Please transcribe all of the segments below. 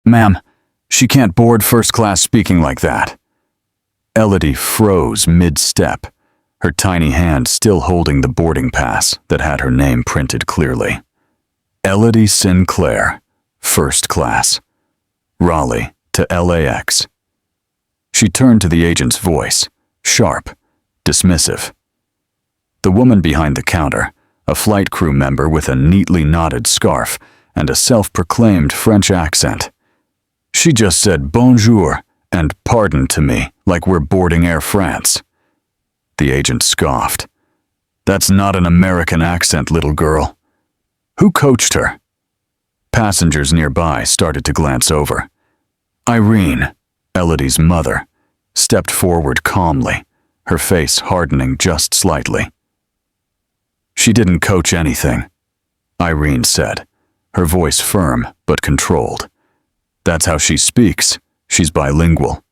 Ma'am, she can't board first class speaking like that. Elodie froze mid-step, her tiny hand still holding the boarding pass that had her name printed clearly. Elodie Sinclair, first class. Raleigh to LAX. She turned to the agent's voice, sharp, dismissive. The woman behind the counter, a flight crew member with a neatly knotted scarf and a self-proclaimed French accent. She just said bonjour and pardon to me like we're boarding Air France. The agent scoffed. That's not an American accent, little girl. Who coached her? Passengers nearby started to glance over. Irene, Elodie's mother, stepped forward calmly, her face hardening just slightly. She didn't coach anything, Irene said, her voice firm but controlled. That's how she speaks. She's bilingual.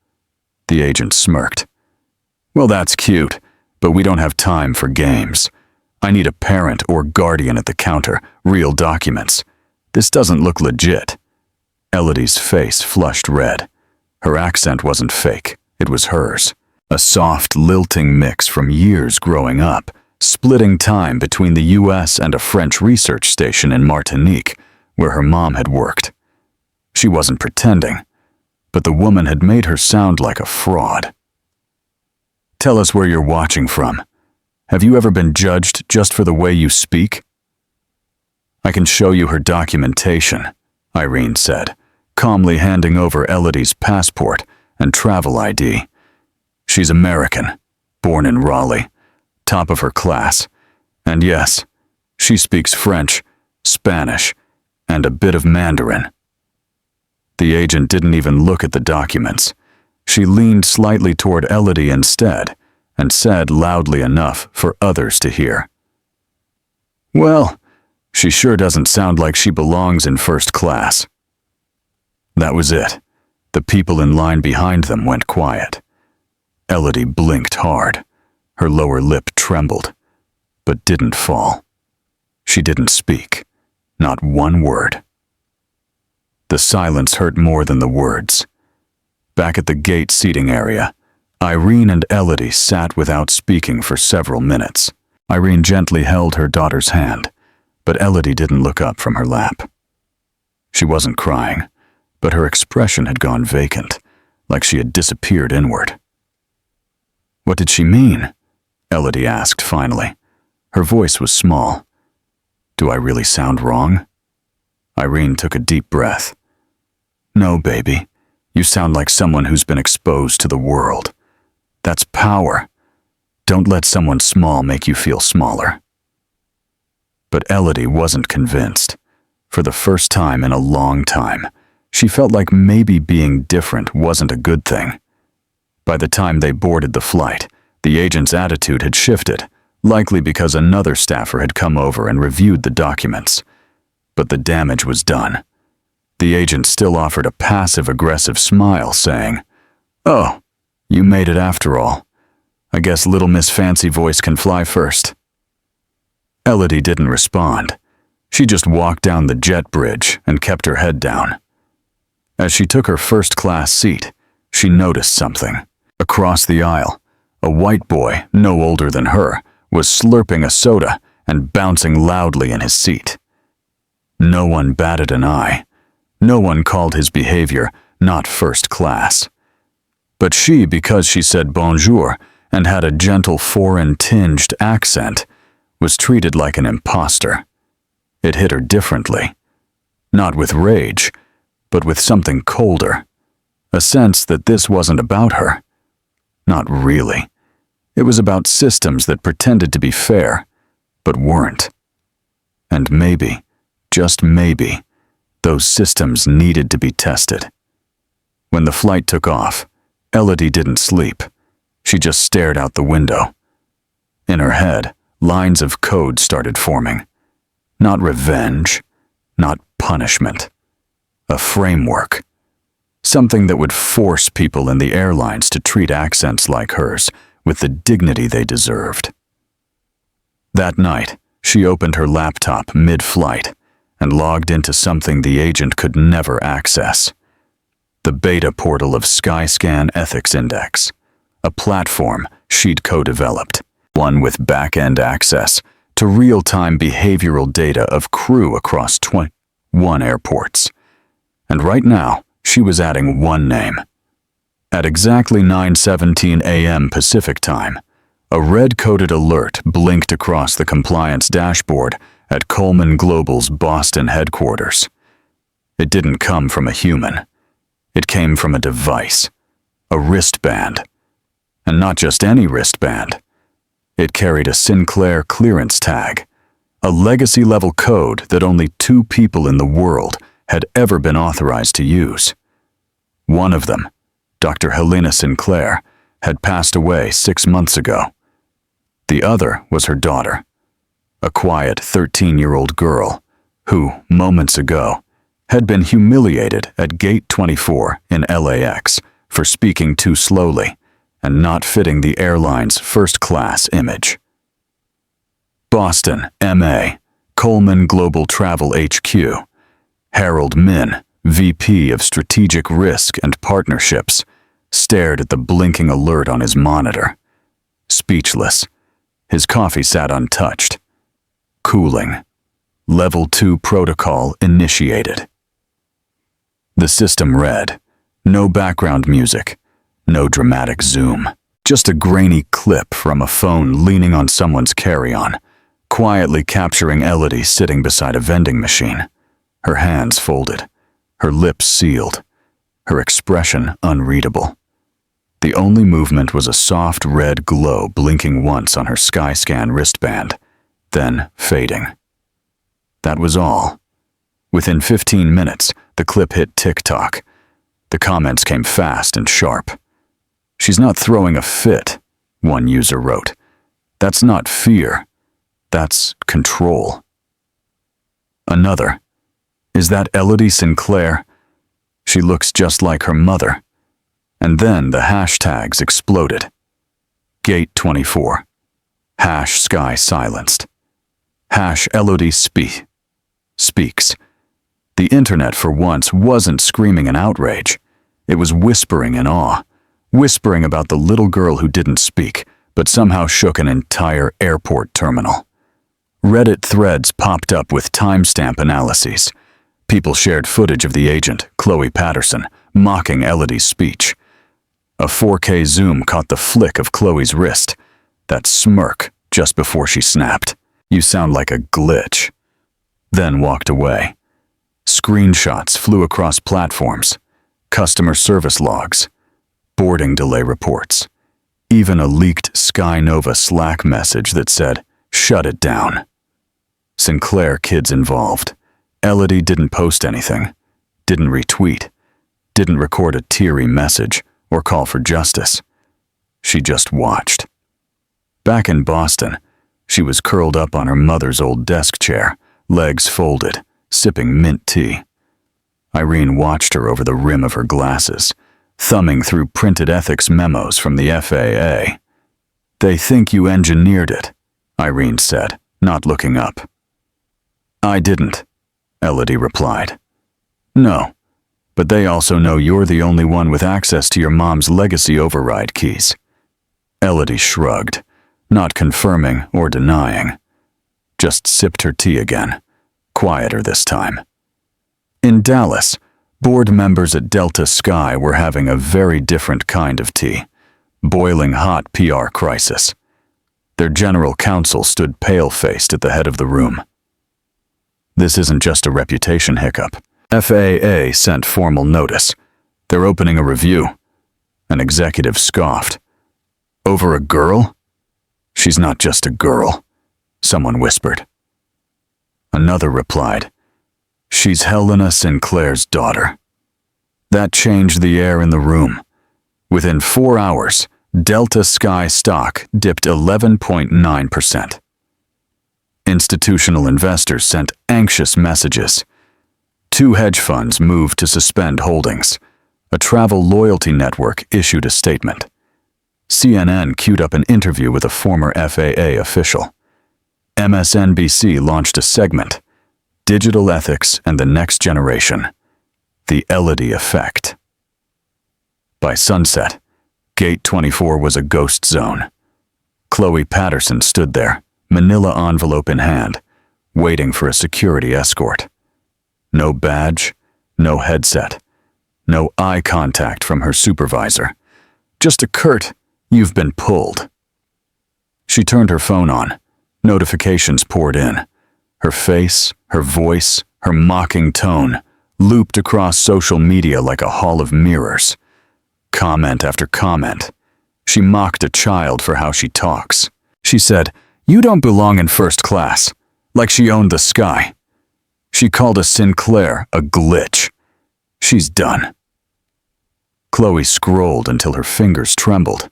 The agent smirked. Well, that's cute, but we don't have time for games. I need a parent or guardian at the counter, real documents. This doesn't look legit. Elodie's face flushed red. Her accent wasn't fake, it was hers. A soft, lilting mix from years growing up, splitting time between the US and a French research station in Martinique, where her mom had worked. She wasn't pretending, but the woman had made her sound like a fraud. Tell us where you're watching from. Have you ever been judged just for the way you speak? I can show you her documentation, Irene said, calmly handing over Elodie's passport and travel ID. She's American, born in Raleigh, top of her class. And yes, she speaks French, Spanish, and a bit of Mandarin. The agent didn't even look at the documents. She leaned slightly toward Elodie instead and said loudly enough for others to hear. Well, she sure doesn't sound like she belongs in first class. That was it. The people in line behind them went quiet. Elodie blinked hard. Her lower lip trembled, but didn't fall. She didn't speak. Not one word. The silence hurt more than the words. Back at the gate seating area, Irene and Elodie sat without speaking for several minutes. Irene gently held her daughter's hand, but Elodie didn't look up from her lap. She wasn't crying, but her expression had gone vacant, like she had disappeared inward. What did she mean? Elodie asked finally. Her voice was small. Do I really sound wrong? Irene took a deep breath. No, baby. You sound like someone who's been exposed to the world. That's power. Don't let someone small make you feel smaller. But Elodie wasn't convinced. For the first time in a long time, she felt like maybe being different wasn't a good thing. By the time they boarded the flight, the agent's attitude had shifted, likely because another staffer had come over and reviewed the documents. But the damage was done. The agent still offered a passive-aggressive smile, saying, "Oh, you made it after all. I guess little Miss Fancy Voice can fly first." Elodie didn't respond. She just walked down the jet bridge and kept her head down. As she took her first-class seat, she noticed something. Across the aisle, a white boy, no older than her, was slurping a soda and bouncing loudly in his seat. No one batted an eye. No one called his behavior not first class. But she, because she said bonjour and had a gentle foreign-tinged accent, was treated like an imposter. It hit her differently. Not with rage, but with something colder. A sense that this wasn't about her. Not really. It was about systems that pretended to be fair, but weren't. And maybe, just maybe, those systems needed to be tested. When the flight took off, Elodie didn't sleep. She just stared out the window. In her head, lines of code started forming. Not revenge, not punishment. A framework. Something that would force people in the airlines to treat accents like hers with the dignity they deserved. That night, she opened her laptop mid-flight and logged into something the agent could never access. The beta portal of Skyscan Ethics Index, a platform she'd co-developed, one with back-end access to real-time behavioral data of crew across 21 airports. And right now, she was adding one name. At exactly 9:17 a.m. Pacific Time, a red-coded alert blinked across the compliance dashboard at Coleman Global's Boston headquarters. It didn't come from a human. It came from a device, a wristband. And not just any wristband. It carried a Sinclair clearance tag, a legacy-level code that only 2 people in the world had ever been authorized to use. One of them, Dr. Helena Sinclair, had passed away 6 months ago. The other was her daughter, a quiet 13-year-old girl who, moments ago, had been humiliated at Gate 24 in LAX for speaking too slowly and not fitting the airline's first-class image. Boston, MA, Coleman Global Travel HQ. Harold Min, VP of Strategic Risk and Partnerships, stared at the blinking alert on his monitor. Speechless, his coffee sat untouched. Cooling. Level 2 protocol initiated. The system read, no background music, no dramatic zoom, just a grainy clip from a phone leaning on someone's carry-on, quietly capturing Elodie sitting beside a vending machine, her hands folded, her lips sealed, her expression unreadable. The only movement was a soft red glow blinking once on her Skyscan wristband, then fading. That was all. Within 15 minutes, the clip hit TikTok. The comments came fast and sharp. "She's not throwing a fit," one user wrote. "That's not fear. That's control." Another, "Is that Elodie Sinclair? She looks just like her mother." And then the hashtags exploded. Gate 24. Hash Sky silenced. Hash Elodie speaks. The internet for once wasn't screaming in outrage. It was whispering in awe, whispering about the little girl who didn't speak, but somehow shook an entire airport terminal. Reddit threads popped up with timestamp analyses. People shared footage of the agent, Chloe Patterson, mocking Elodie's speech. A 4K zoom caught the flick of Chloe's wrist, that smirk just before she snapped. "You sound like a glitch." Then walked away. Screenshots flew across platforms, customer service logs, boarding delay reports, even a leaked Skynova Slack message that said, "Shut it down." Sinclair kids involved. Elodie didn't post anything, didn't retweet, didn't record a teary message or call for justice. She just watched. Back in Boston, she was curled up on her mother's old desk chair, legs folded, sipping mint tea. Irene watched her over the rim of her glasses, thumbing through printed ethics memos from the FAA. "They think you engineered it," Irene said, not looking up. "I didn't," Elodie replied. "No, but they also know you're the only one with access to your mom's legacy override keys." Elodie shrugged, not confirming or denying. Just sipped her tea again, quieter this time. In Dallas, board members at Delta Sky were having a very different kind of tea, boiling hot PR crisis. Their general counsel stood pale-faced at the head of the room. "This isn't just a reputation hiccup. FAA sent formal notice. They're opening a review." An executive scoffed. "Over a girl? She's not just a girl," someone whispered. Another replied, "She's Helena Sinclair's daughter." That changed the air in the room. Within 4 hours, Delta Sky stock dipped 11.9%. Institutional investors sent anxious messages. 2 hedge funds moved to suspend holdings. A travel loyalty network issued a statement. CNN queued up an interview with a former FAA official. MSNBC launched a segment, Digital Ethics and the Next Generation, the Elodie Effect. By sunset, Gate 24 was a ghost zone. Chloe Patterson stood there, manila envelope in hand, waiting for a security escort. No badge, no headset, no eye contact from her supervisor. Just a curt, "You've been pulled." She turned her phone on. Notifications poured in. Her face, her voice, her mocking tone looped across social media like a hall of mirrors. Comment after comment. She mocked a child for how she talks. She said, "You don't belong in first class," like she owned the sky. She called a Sinclair a glitch. She's done. Chloe scrolled until her fingers trembled,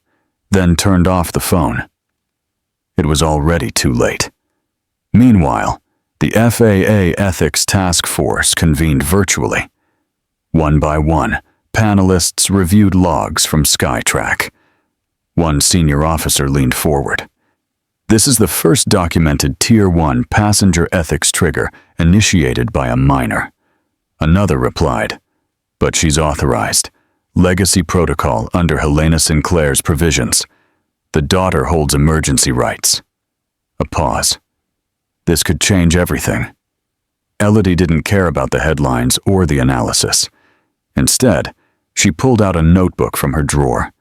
then turned off the phone. It was already too late. Meanwhile, the FAA Ethics Task Force convened virtually. One by one, panelists reviewed logs from Skytrack. One senior officer leaned forward. "This is the first documented Tier 1 passenger ethics trigger initiated by a minor." Another replied, "But she's authorized. Legacy protocol under Helena Sinclair's provisions. The daughter holds emergency rights." A pause. This could change everything. Elodie didn't care about the headlines or the analysis. Instead, she pulled out a notebook from her drawer,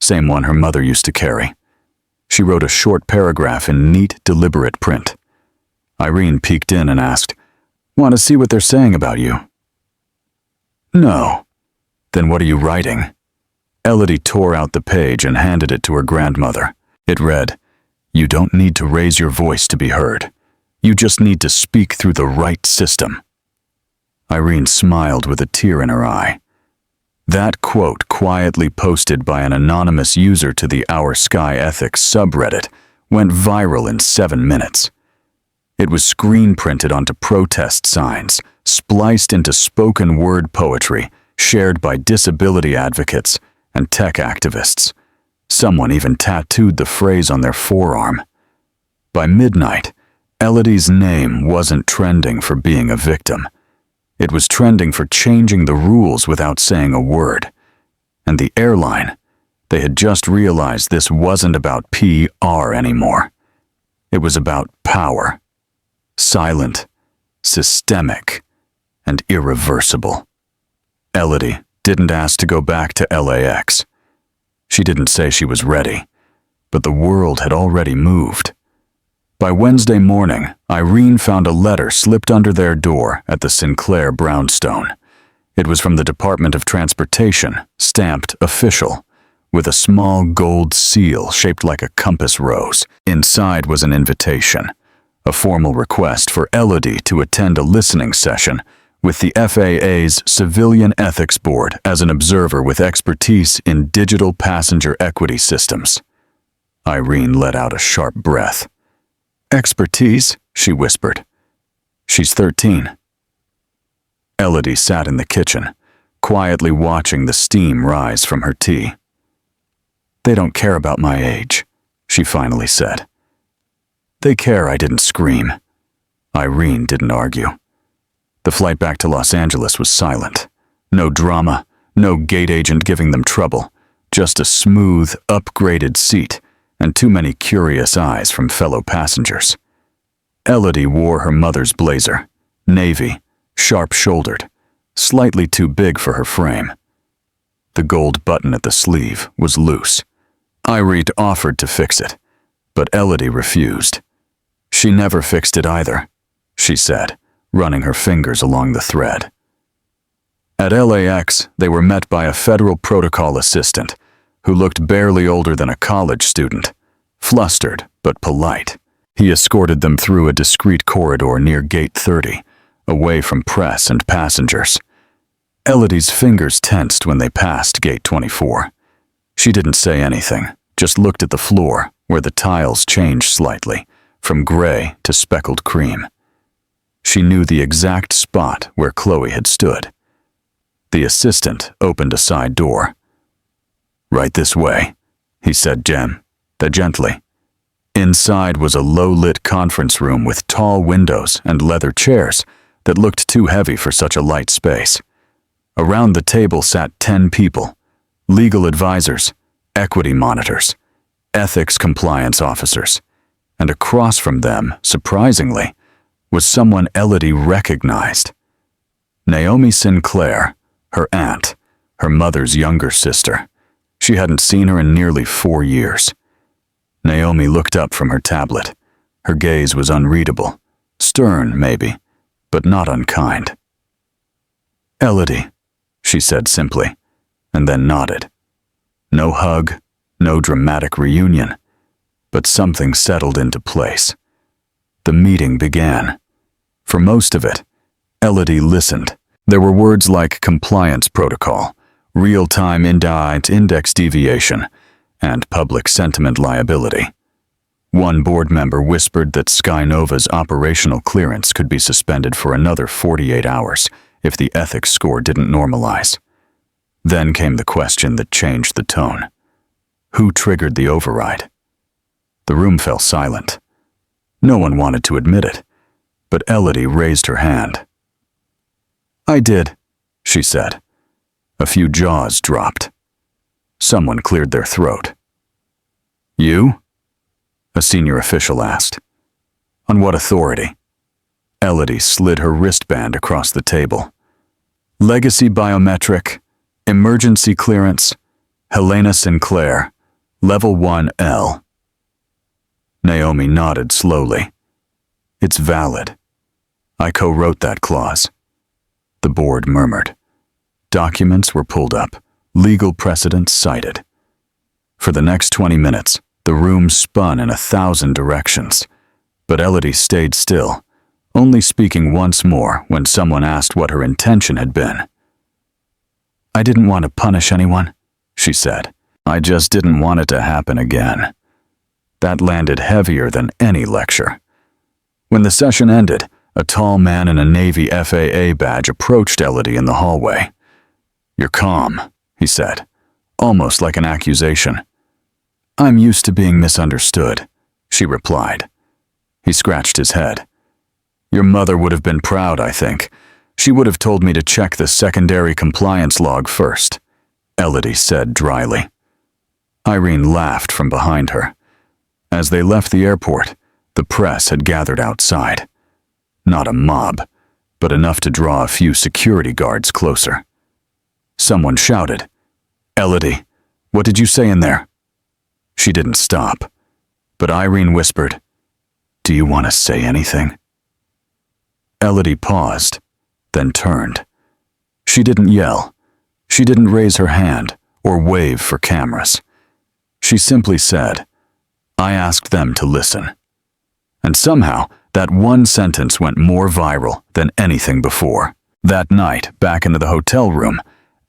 same one her mother used to carry. She wrote a short paragraph in neat, deliberate print. Irene peeked in and asked, "Want to see what they're saying about you?" "No." "Then what are you writing?" Elodie tore out the page and handed it to her grandmother. It read, "You don't need to raise your voice to be heard. You just need to speak through the right system." Irene smiled with a tear in her eye. That quote, quietly posted by an anonymous user to the Our Sky Ethics subreddit, went viral in 7 minutes. It was screen printed onto protest signs, spliced into spoken word poetry, shared by disability advocates and tech activists. Someone even tattooed the phrase on their forearm. By midnight, Elodie's name wasn't trending for being a victim. It was trending for changing the rules without saying a word. And the airline, they had just realized this wasn't about PR anymore. It was about power. Silent, systemic, and irreversible. Elodie didn't ask to go back to LAX. She didn't say she was ready, but the world had already moved. By Wednesday morning, Irene found a letter slipped under their door at the Sinclair brownstone. It was from the Department of Transportation, stamped official, with a small gold seal shaped like a compass rose. Inside was an invitation, a formal request for Elodie to attend a listening session with the FAA's Civilian Ethics Board as an observer with expertise in digital passenger equity systems. Irene let out a sharp breath. "Expertise?" she whispered. "She's 13. Elodie sat in the kitchen, quietly watching the steam rise from her tea. "They don't care about my age," she finally said. "They care I didn't scream." Irene didn't argue. The flight back to Los Angeles was silent. No drama, no gate agent giving them trouble, just a smooth, upgraded seat and too many curious eyes from fellow passengers. Elodie wore her mother's blazer, navy, sharp-shouldered, slightly too big for her frame. The gold button at the sleeve was loose. Irene offered to fix it, but Elodie refused. "She never fixed it either," she said, running her fingers along the thread. At LAX, they were met by a federal protocol assistant who looked barely older than a college student, flustered but polite. He escorted them through a discreet corridor near Gate 30, away from press and passengers. Elodie's fingers tensed when they passed Gate 24. She didn't say anything, just looked at the floor, where the tiles changed slightly, from gray to speckled cream. She knew the exact spot where Chloe had stood. The assistant opened a side door. "Right this way," he said gently. Inside was a low-lit conference room with tall windows and leather chairs that looked too heavy for such a light space. Around the table sat 10 people, legal advisors, equity monitors, ethics compliance officers, and across from them, surprisingly, was someone Elodie recognized. Naomi Sinclair, her aunt, her mother's younger sister. She hadn't seen her in nearly 4 years. Naomi looked up from her tablet. Her gaze was unreadable, stern maybe, but not unkind. "Elodie," she said simply, and then nodded. No hug, no dramatic reunion, but something settled into place. The meeting began. For most of it, Elodie listened. There were words like compliance protocol, real-time index deviation, and public sentiment liability. One board member whispered that Skynova's operational clearance could be suspended for another 48 hours if the ethics score didn't normalize. Then came the question that changed the tone. Who triggered the override? The room fell silent. No one wanted to admit it, but Elodie raised her hand. "I did," she said. A few jaws dropped. Someone cleared their throat. "You?" a senior official asked. "On what authority?" Elodie slid her wristband across the table. "Legacy biometric, emergency clearance, Helena Sinclair, level 1L. Naomi nodded slowly. "It's valid. I co-wrote that clause." The board murmured. Documents were pulled up, legal precedents cited. For the next 20 minutes, the room spun in 1,000 directions, but Elodie stayed still, only speaking once more when someone asked what her intention had been. "I didn't want to punish anyone," she said. "I just didn't want it to happen again." That landed heavier than any lecture. When the session ended, a tall man in a Navy FAA badge approached Elodie in the hallway. "You're calm," he said, almost like an accusation. "I'm used to being misunderstood," she replied. He scratched his head. "Your mother would have been proud, I think. She would have told me to check the secondary compliance log first," Elodie said dryly. Irene laughed from behind her. As they left the airport, the press had gathered outside. Not a mob, but enough to draw a few security guards closer. Someone shouted, "Elodie, what did you say in there?" She didn't stop, but Irene whispered, "Do you want to say anything?" Elodie paused, then turned. She didn't yell. She didn't raise her hand or wave for cameras. She simply said, "I asked them to listen." And somehow, that one sentence went more viral than anything before. That night, back into the hotel room,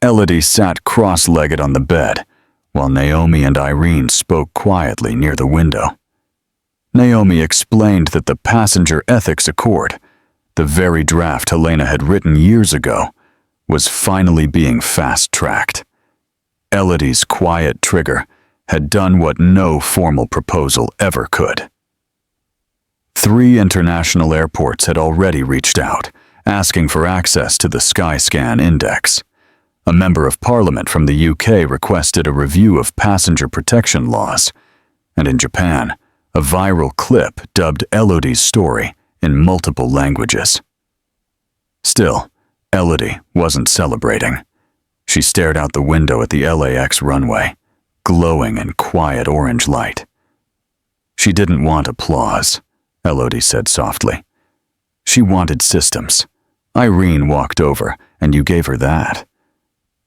Elodie sat cross-legged on the bed, while Naomi and Irene spoke quietly near the window. Naomi explained that the Passenger Ethics Accord, the very draft Helena had written years ago, was finally being fast-tracked. Elodie's quiet trigger had done what no formal proposal ever could. 3 international airports had already reached out, asking for access to the Skyscan Index. A member of parliament from the UK requested a review of passenger protection laws, and in Japan, a viral clip dubbed Elodie's story in multiple languages. Still, Elodie wasn't celebrating. She stared out the window at the LAX runway, glowing in quiet orange light. She didn't want applause, Elodie said softly. She wanted systems. Irene walked over, and you gave her that.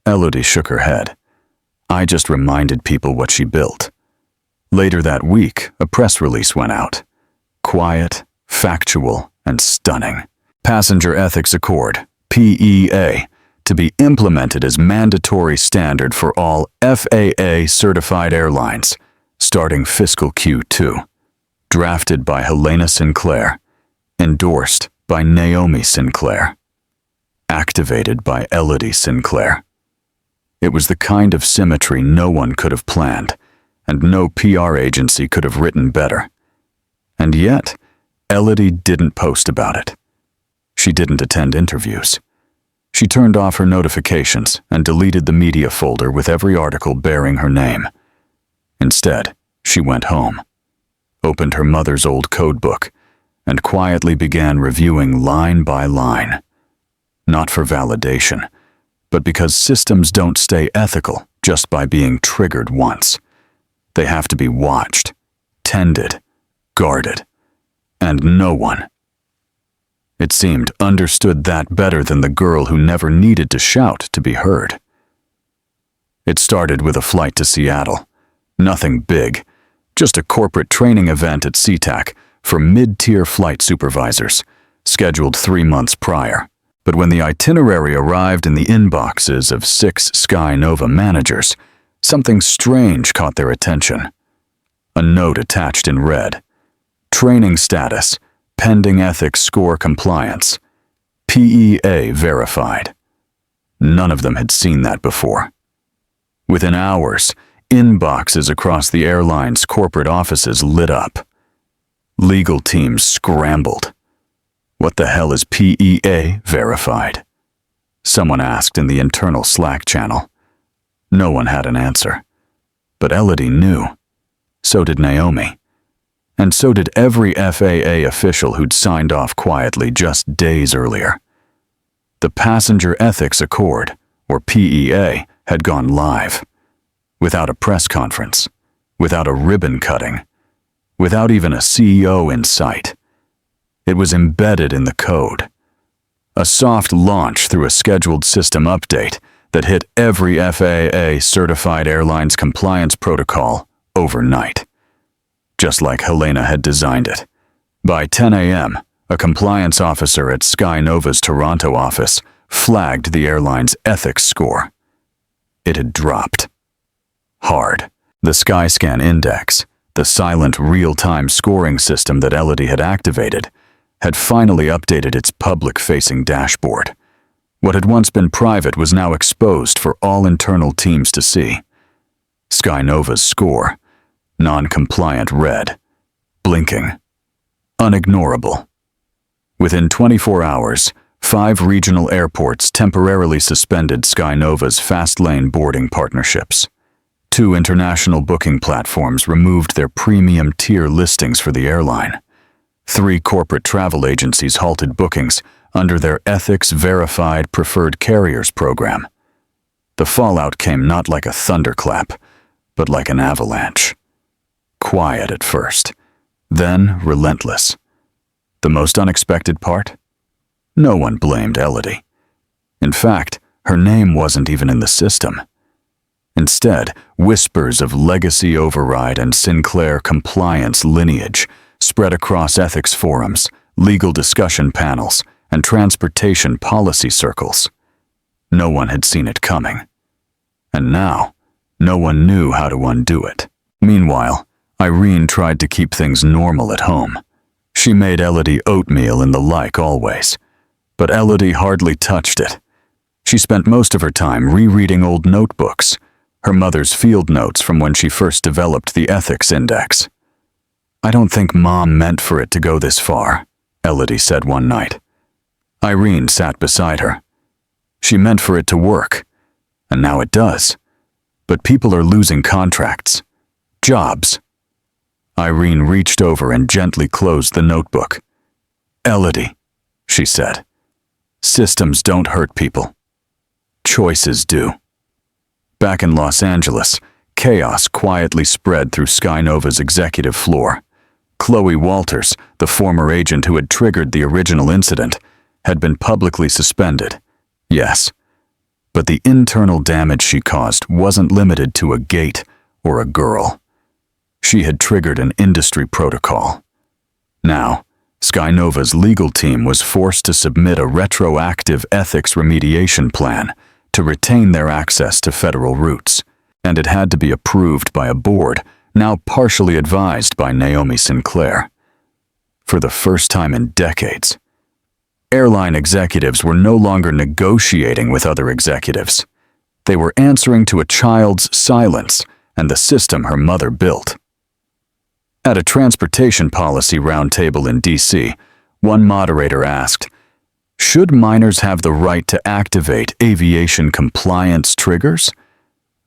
Elodie shook her head. I just reminded people what she built. Later that week, a press release went out. Quiet, factual, and stunning. Passenger Ethics Accord, PEA, to be implemented as mandatory standard for all FAA-certified airlines, starting fiscal Q2. Drafted by Helena Sinclair. Endorsed by Naomi Sinclair. Activated by Elodie Sinclair. It was the kind of symmetry no one could have planned, and no PR agency could have written better. And yet, Elodie didn't post about it. She didn't attend interviews. She turned off her notifications and deleted the media folder with every article bearing her name. Instead, she went home, opened her mother's old codebook, and quietly began reviewing line by line. Not for validation, but because systems don't stay ethical just by being triggered once. They have to be watched, tended, guarded, and no one, it seemed, understood that better than the girl who never needed to shout to be heard. It started with a flight to Seattle. Nothing big, just a corporate training event at SeaTac for mid-tier flight supervisors, scheduled 3 months prior. But when the itinerary arrived in the inboxes of 6 Sky Nova managers, something strange caught their attention. A note attached in red. Training status, pending ethics score compliance. PEA verified. None of them had seen that before. Within hours, inboxes across the airline's corporate offices lit up. Legal teams scrambled. What the hell is PEA verified? Someone asked in the internal Slack channel. No one had an answer. But Elodie knew. So did Naomi. And so did every FAA official who'd signed off quietly just days earlier. The Passenger Ethics Accord, or PEA, had gone live. Without a press conference, without a ribbon cutting, without even a CEO in sight. It was embedded in the code. A soft launch through a scheduled system update that hit every FAA-certified airline's compliance protocol overnight. Just like Helena had designed it. By 10 a.m., a compliance officer at Sky Nova's Toronto office flagged the airline's ethics score. It had dropped. Hard. The Skyscan Index, the silent real-time scoring system that Elodie had activated, had finally updated its public-facing dashboard. What had once been private was now exposed for all internal teams to see. Sky Nova's score, non-compliant red, blinking, unignorable. Within 24 hours, 5 regional airports temporarily suspended Sky Nova's fast-lane boarding partnerships. 2 international booking platforms removed their premium tier listings for the airline. 3 corporate travel agencies halted bookings under their Ethics Verified Preferred Carriers program. The fallout came not like a thunderclap, but like an avalanche. Quiet at first, then relentless. The most unexpected part? No one blamed Elodie. In fact, her name wasn't even in the system. Instead, whispers of legacy override and Sinclair compliance lineage spread across ethics forums, legal discussion panels, and transportation policy circles. No one had seen it coming. And now, no one knew how to undo it. Meanwhile, Irene tried to keep things normal at home. She made Elodie oatmeal and the like always, but Elodie hardly touched it. She spent most of her time rereading old notebooks, her mother's field notes from when she first developed the ethics index. "I don't think Mom meant for it to go this far," Elodie said one night. Irene sat beside her. "She meant for it to work, and now it does. But people are losing contracts, jobs." Irene reached over and gently closed the notebook. "Elodie," she said, "systems don't hurt people. Choices do." Back in Los Angeles, chaos quietly spread through Sky Nova's executive floor. Chloe Walters, the former agent who had triggered the original incident, had been publicly suspended. Yes, but the internal damage she caused wasn't limited to a gate or a girl. She had triggered an industry protocol. Now, Sky Nova's legal team was forced to submit a retroactive ethics remediation plan to retain their access to federal routes, and it had to be approved by a board now partially advised by Naomi Sinclair. For the first time in decades, airline executives were no longer negotiating with other executives. They were answering to a child's silence and the system her mother built. At a transportation policy roundtable in D.C., one moderator asked, Should minors have the right to activate aviation compliance triggers?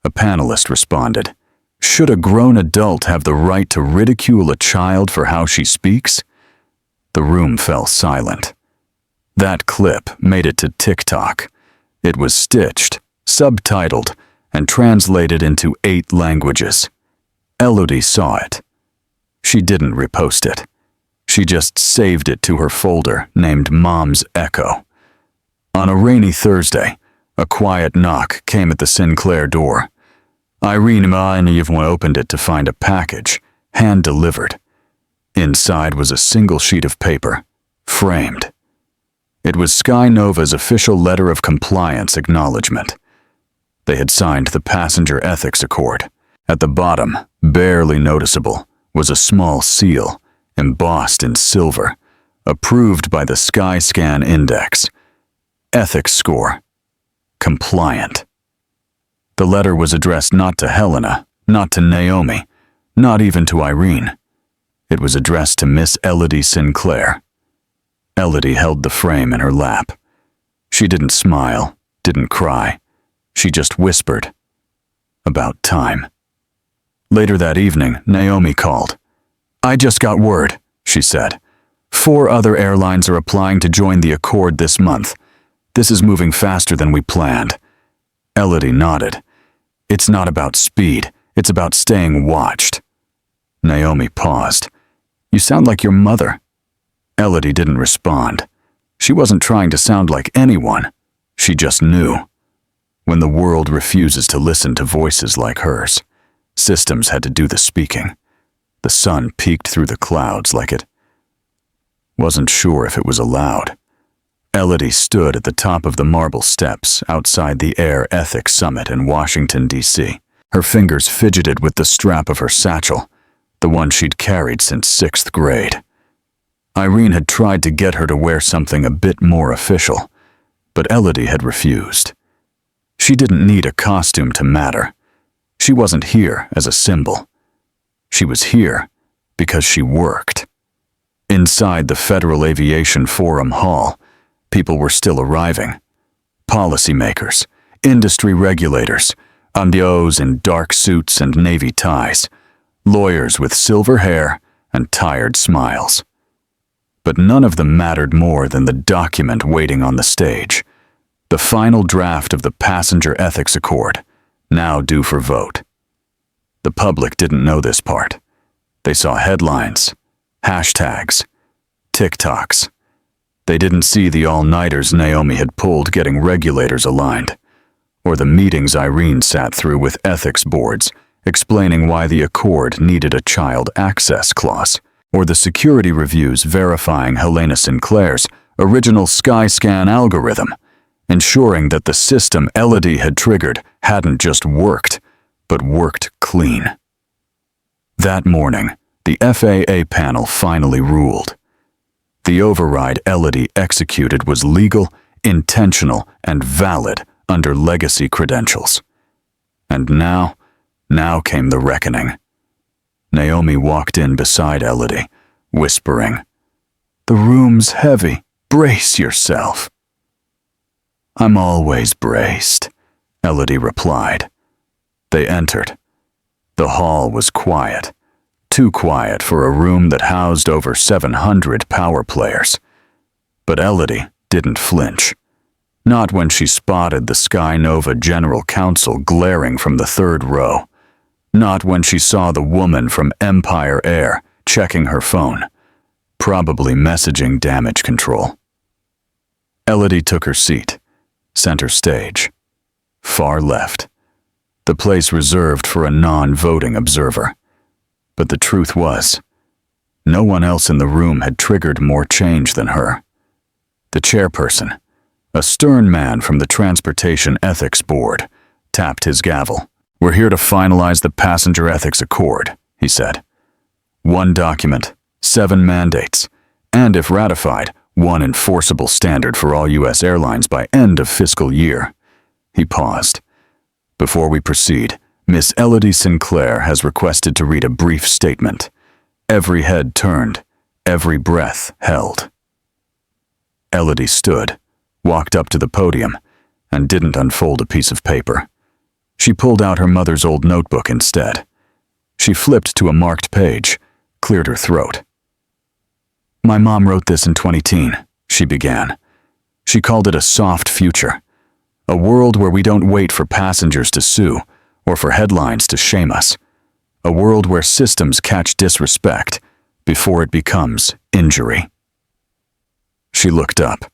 A panelist responded. Should a grown adult have the right to ridicule a child for how she speaks? The room fell silent. That clip made it to TikTok. It was stitched, subtitled, and translated into 8 languages. Elodie saw it. She didn't repost it. She just saved it to her folder named Mom's Echo. On a rainy Thursday, a quiet knock came at the Sinclair door. Irene Ivanovna opened it to find a package, hand-delivered. Inside was a single sheet of paper, framed. It was Sky Nova's official letter of compliance acknowledgement. They had signed the Passenger Ethics Accord. At the bottom, barely noticeable, was a small seal, embossed in silver, approved by the Skyscan Index. Ethics score. Compliant. The letter was addressed not to Helena, not to Naomi, not even to Irene. It was addressed to Miss Elodie Sinclair. Elodie held the frame in her lap. She didn't smile, didn't cry. She just whispered. About time. Later that evening, Naomi called. I just got word, she said. 4 other airlines are applying to join the Accord this month. This is moving faster than we planned. Elodie nodded. It's not about speed, it's about staying watched. Naomi paused. You sound like your mother. Elodie didn't respond. She wasn't trying to sound like anyone. She just knew. When the world refuses to listen to voices like hers, systems had to do the speaking. The sun peeked through the clouds like it wasn't sure if it was allowed. Elodie stood at the top of the marble steps outside the Air Ethics Summit in Washington, D.C. Her fingers fidgeted with the strap of her satchel, the one she'd carried since 6th grade. Irene had tried to get her to wear something a bit more official, but Elodie had refused. She didn't need a costume to matter. She wasn't here as a symbol. She was here because she worked. Inside the Federal Aviation Forum Hall, people were still arriving. Policymakers, industry regulators, ambios in dark suits and navy ties, lawyers with silver hair and tired smiles. But none of them mattered more than the document waiting on the stage, the final draft of the Passenger Ethics Accord, now due for vote. The public didn't know this part. They saw headlines, hashtags, TikToks. They didn't see the all-nighters Naomi had pulled getting regulators aligned, or the meetings Irene sat through with ethics boards explaining why the Accord needed a child access clause, or the security reviews verifying Helena Sinclair's original Skyscan algorithm, ensuring that the system Elodie had triggered hadn't just worked, but worked clean. That morning, the FAA panel finally ruled. The override Elodie executed was legal, intentional, and valid under legacy credentials. And now came the reckoning. Naomi walked in beside Elodie, whispering, "The room's heavy. Brace yourself." "I'm always braced," Elodie replied. They entered. The hall was quiet, too quiet for a room that housed over 700 power players. But Elodie didn't flinch. Not when she spotted the Sky Nova General Counsel glaring from the 3rd row. Not when she saw the woman from Empire Air checking her phone, probably messaging damage control. Elodie took her seat, center stage, far left, the place reserved for a non-voting observer. But the truth was, no one else in the room had triggered more change than her. The chairperson, a stern man from the Transportation Ethics Board, tapped his gavel. "We're here to finalize the Passenger Ethics Accord," he said. 1 document, 7 mandates, and if ratified, 1 enforceable standard for all U.S. airlines by end of fiscal year. He paused. "Before we proceed, Miss Elodie Sinclair has requested to read a brief statement." Every head turned, every breath held. Elodie stood, walked up to the podium, and didn't unfold a piece of paper. She pulled out her mother's old notebook instead. She flipped to a marked page, cleared her throat. "My mom wrote this in 2010, she began. She called it a soft future, a world where we don't wait for passengers to sue or for headlines to shame us, a world where systems catch disrespect before it becomes injury." She looked up.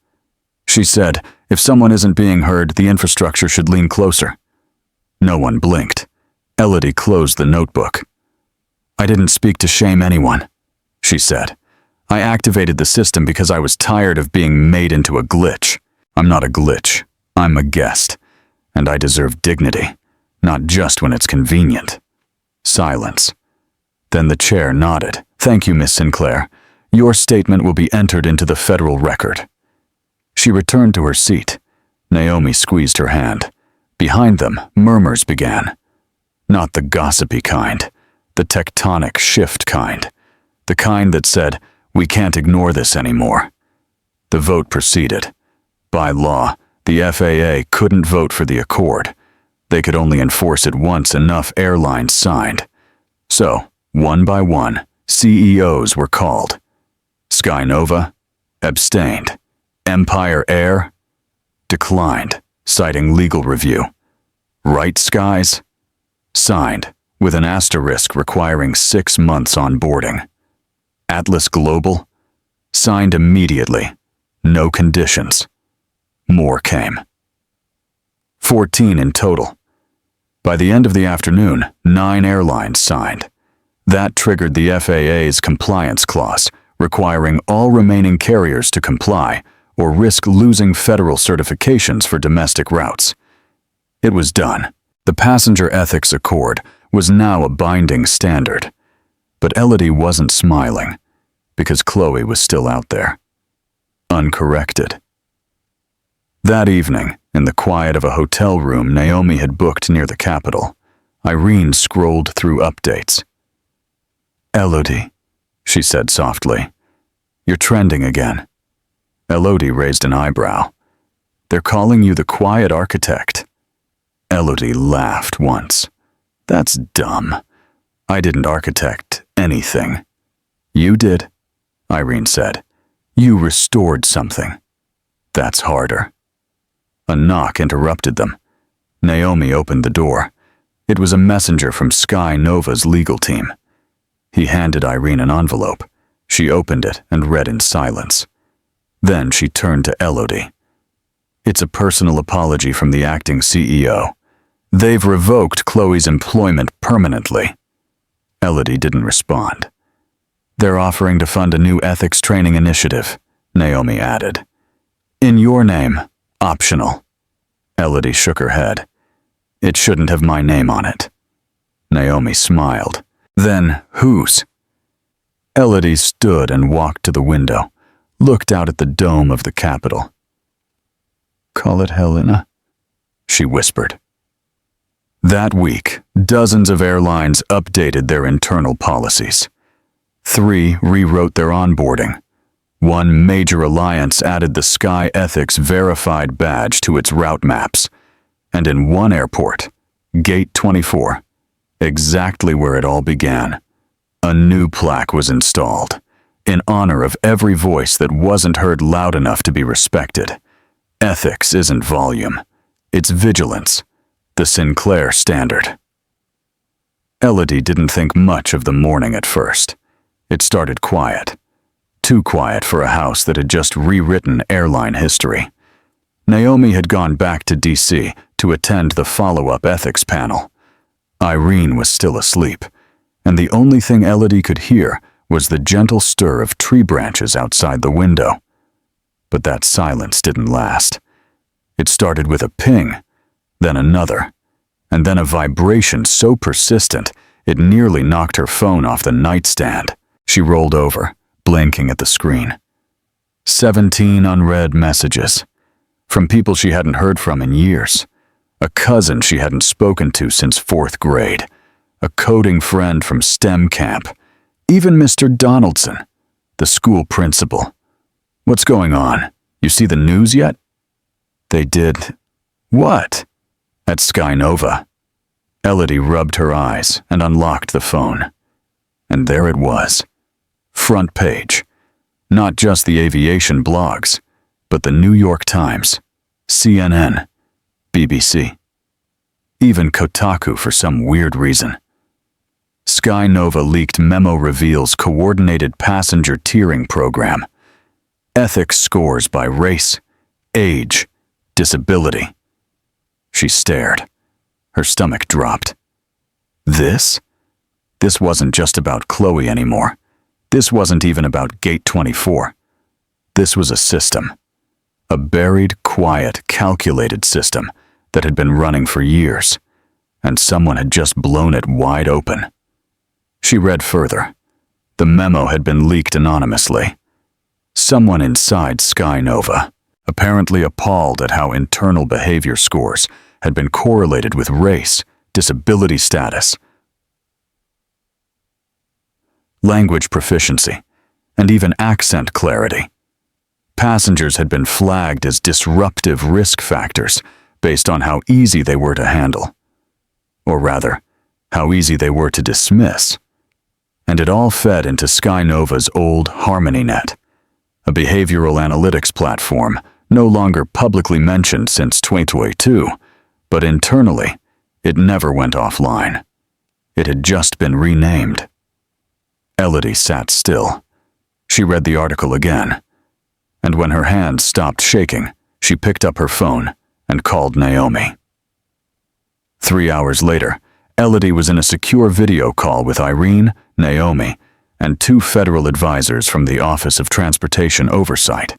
She said, if someone isn't being heard, the infrastructure should lean closer. No one blinked. Elodie closed the notebook. "I didn't speak to shame anyone," she said. "I activated the system because I was tired of being made into a glitch. I'm not a glitch. I'm a guest. And I deserve dignity, not just when it's convenient." Silence. Then the chair nodded. "Thank you, Miss Sinclair. Your statement will be entered into the federal record." She returned to her seat. Naomi squeezed her hand. Behind them, murmurs began. Not the gossipy kind, the tectonic shift kind. The kind that said, "We can't ignore this anymore." The vote proceeded. By law, the FAA couldn't vote for the accord. They could only enforce it once enough airlines signed. So, one by one, CEOs were called. Skynova abstained. Empire Air declined, citing legal review. Right Skies signed, with an asterisk requiring 6 months onboarding. Atlas Global signed immediately, no conditions. More came. 14 in total. By the end of the afternoon, 9 airlines signed. That triggered the FAA's compliance clause, requiring all remaining carriers to comply or risk losing federal certifications for domestic routes. It was done. The Passenger Ethics Accord was now a binding standard. But Elodie wasn't smiling, because Chloe was still out there. Uncorrected. That evening, in the quiet of a hotel room Naomi had booked near the Capitol, Irene scrolled through updates. "Elodie," she said softly, "you're trending again." Elodie raised an eyebrow. "They're calling you the quiet architect." Elodie laughed once. "That's dumb. I didn't architect anything." "You did," Irene said. "You restored something. That's harder." A knock interrupted them. Naomi opened the door. It was a messenger from Sky Nova's legal team. He handed Irene an envelope. She opened it and read in silence. Then she turned to Elodie. "It's a personal apology from the acting CEO. They've revoked Chloe's employment permanently." Elodie didn't respond. "They're offering to fund a new ethics training initiative," Naomi added. "In your name, optional." Elodie shook her head. "It shouldn't have my name on it." Naomi smiled. "Then whose?" Elodie stood and walked to the window, looked out at the dome of the Capitol. "Call it Helena," she whispered. That week, dozens of airlines updated their internal policies. 3 rewrote their onboarding. 1 major alliance added the Sky Ethics Verified badge to its route maps. And in 1 airport, Gate 24, exactly where it all began, a new plaque was installed, in honor of every voice that wasn't heard loud enough to be respected. Ethics isn't volume, it's vigilance, the Sinclair standard. Elodie didn't think much of the morning at first. It started quiet. Too quiet for a house that had just rewritten airline history. Naomi had gone back to D.C. to attend the follow-up ethics panel. Irene was still asleep, and the only thing Elodie could hear was the gentle stir of tree branches outside the window. But that silence didn't last. It started with a ping, then another, and then a vibration so persistent it nearly knocked her phone off the nightstand. She rolled over, blinking at the screen. 17 unread messages, from people she hadn't heard from in years. A cousin she hadn't spoken to since 4th grade. A coding friend from STEM camp. Even Mr. Donaldson, the school principal. "What's going on? You see the news yet?" They did what? At Sky Nova. Elodie rubbed her eyes and unlocked the phone. And there it was. Front page. Not just the aviation blogs, but the New York Times, CNN, BBC. Even Kotaku for some weird reason. Sky Nova leaked memo reveals coordinated passenger tiering program. Ethics scores by race, age, disability. She stared. Her stomach dropped. This? This wasn't just about Chloe anymore. This wasn't even about Gate 24. This was a system. A buried, quiet, calculated system that had been running for years, and someone had just blown it wide open. She read further. The memo had been leaked anonymously. Someone inside Sky Nova, apparently appalled at how internal behavior scores had been correlated with race, disability status, language proficiency, and even accent clarity. Passengers had been flagged as disruptive risk factors based on how easy they were to handle. Or rather, how easy they were to dismiss. And it all fed into Sky Nova's old HarmonyNet, a behavioral analytics platform no longer publicly mentioned since 2022, but internally, it never went offline. It had just been renamed. Elodie sat still. She read the article again, and when her hands stopped shaking, she picked up her phone and called Naomi. 3 hours later, Elodie was in a secure video call with Irene, Naomi, and 2 federal advisors from the Office of Transportation Oversight.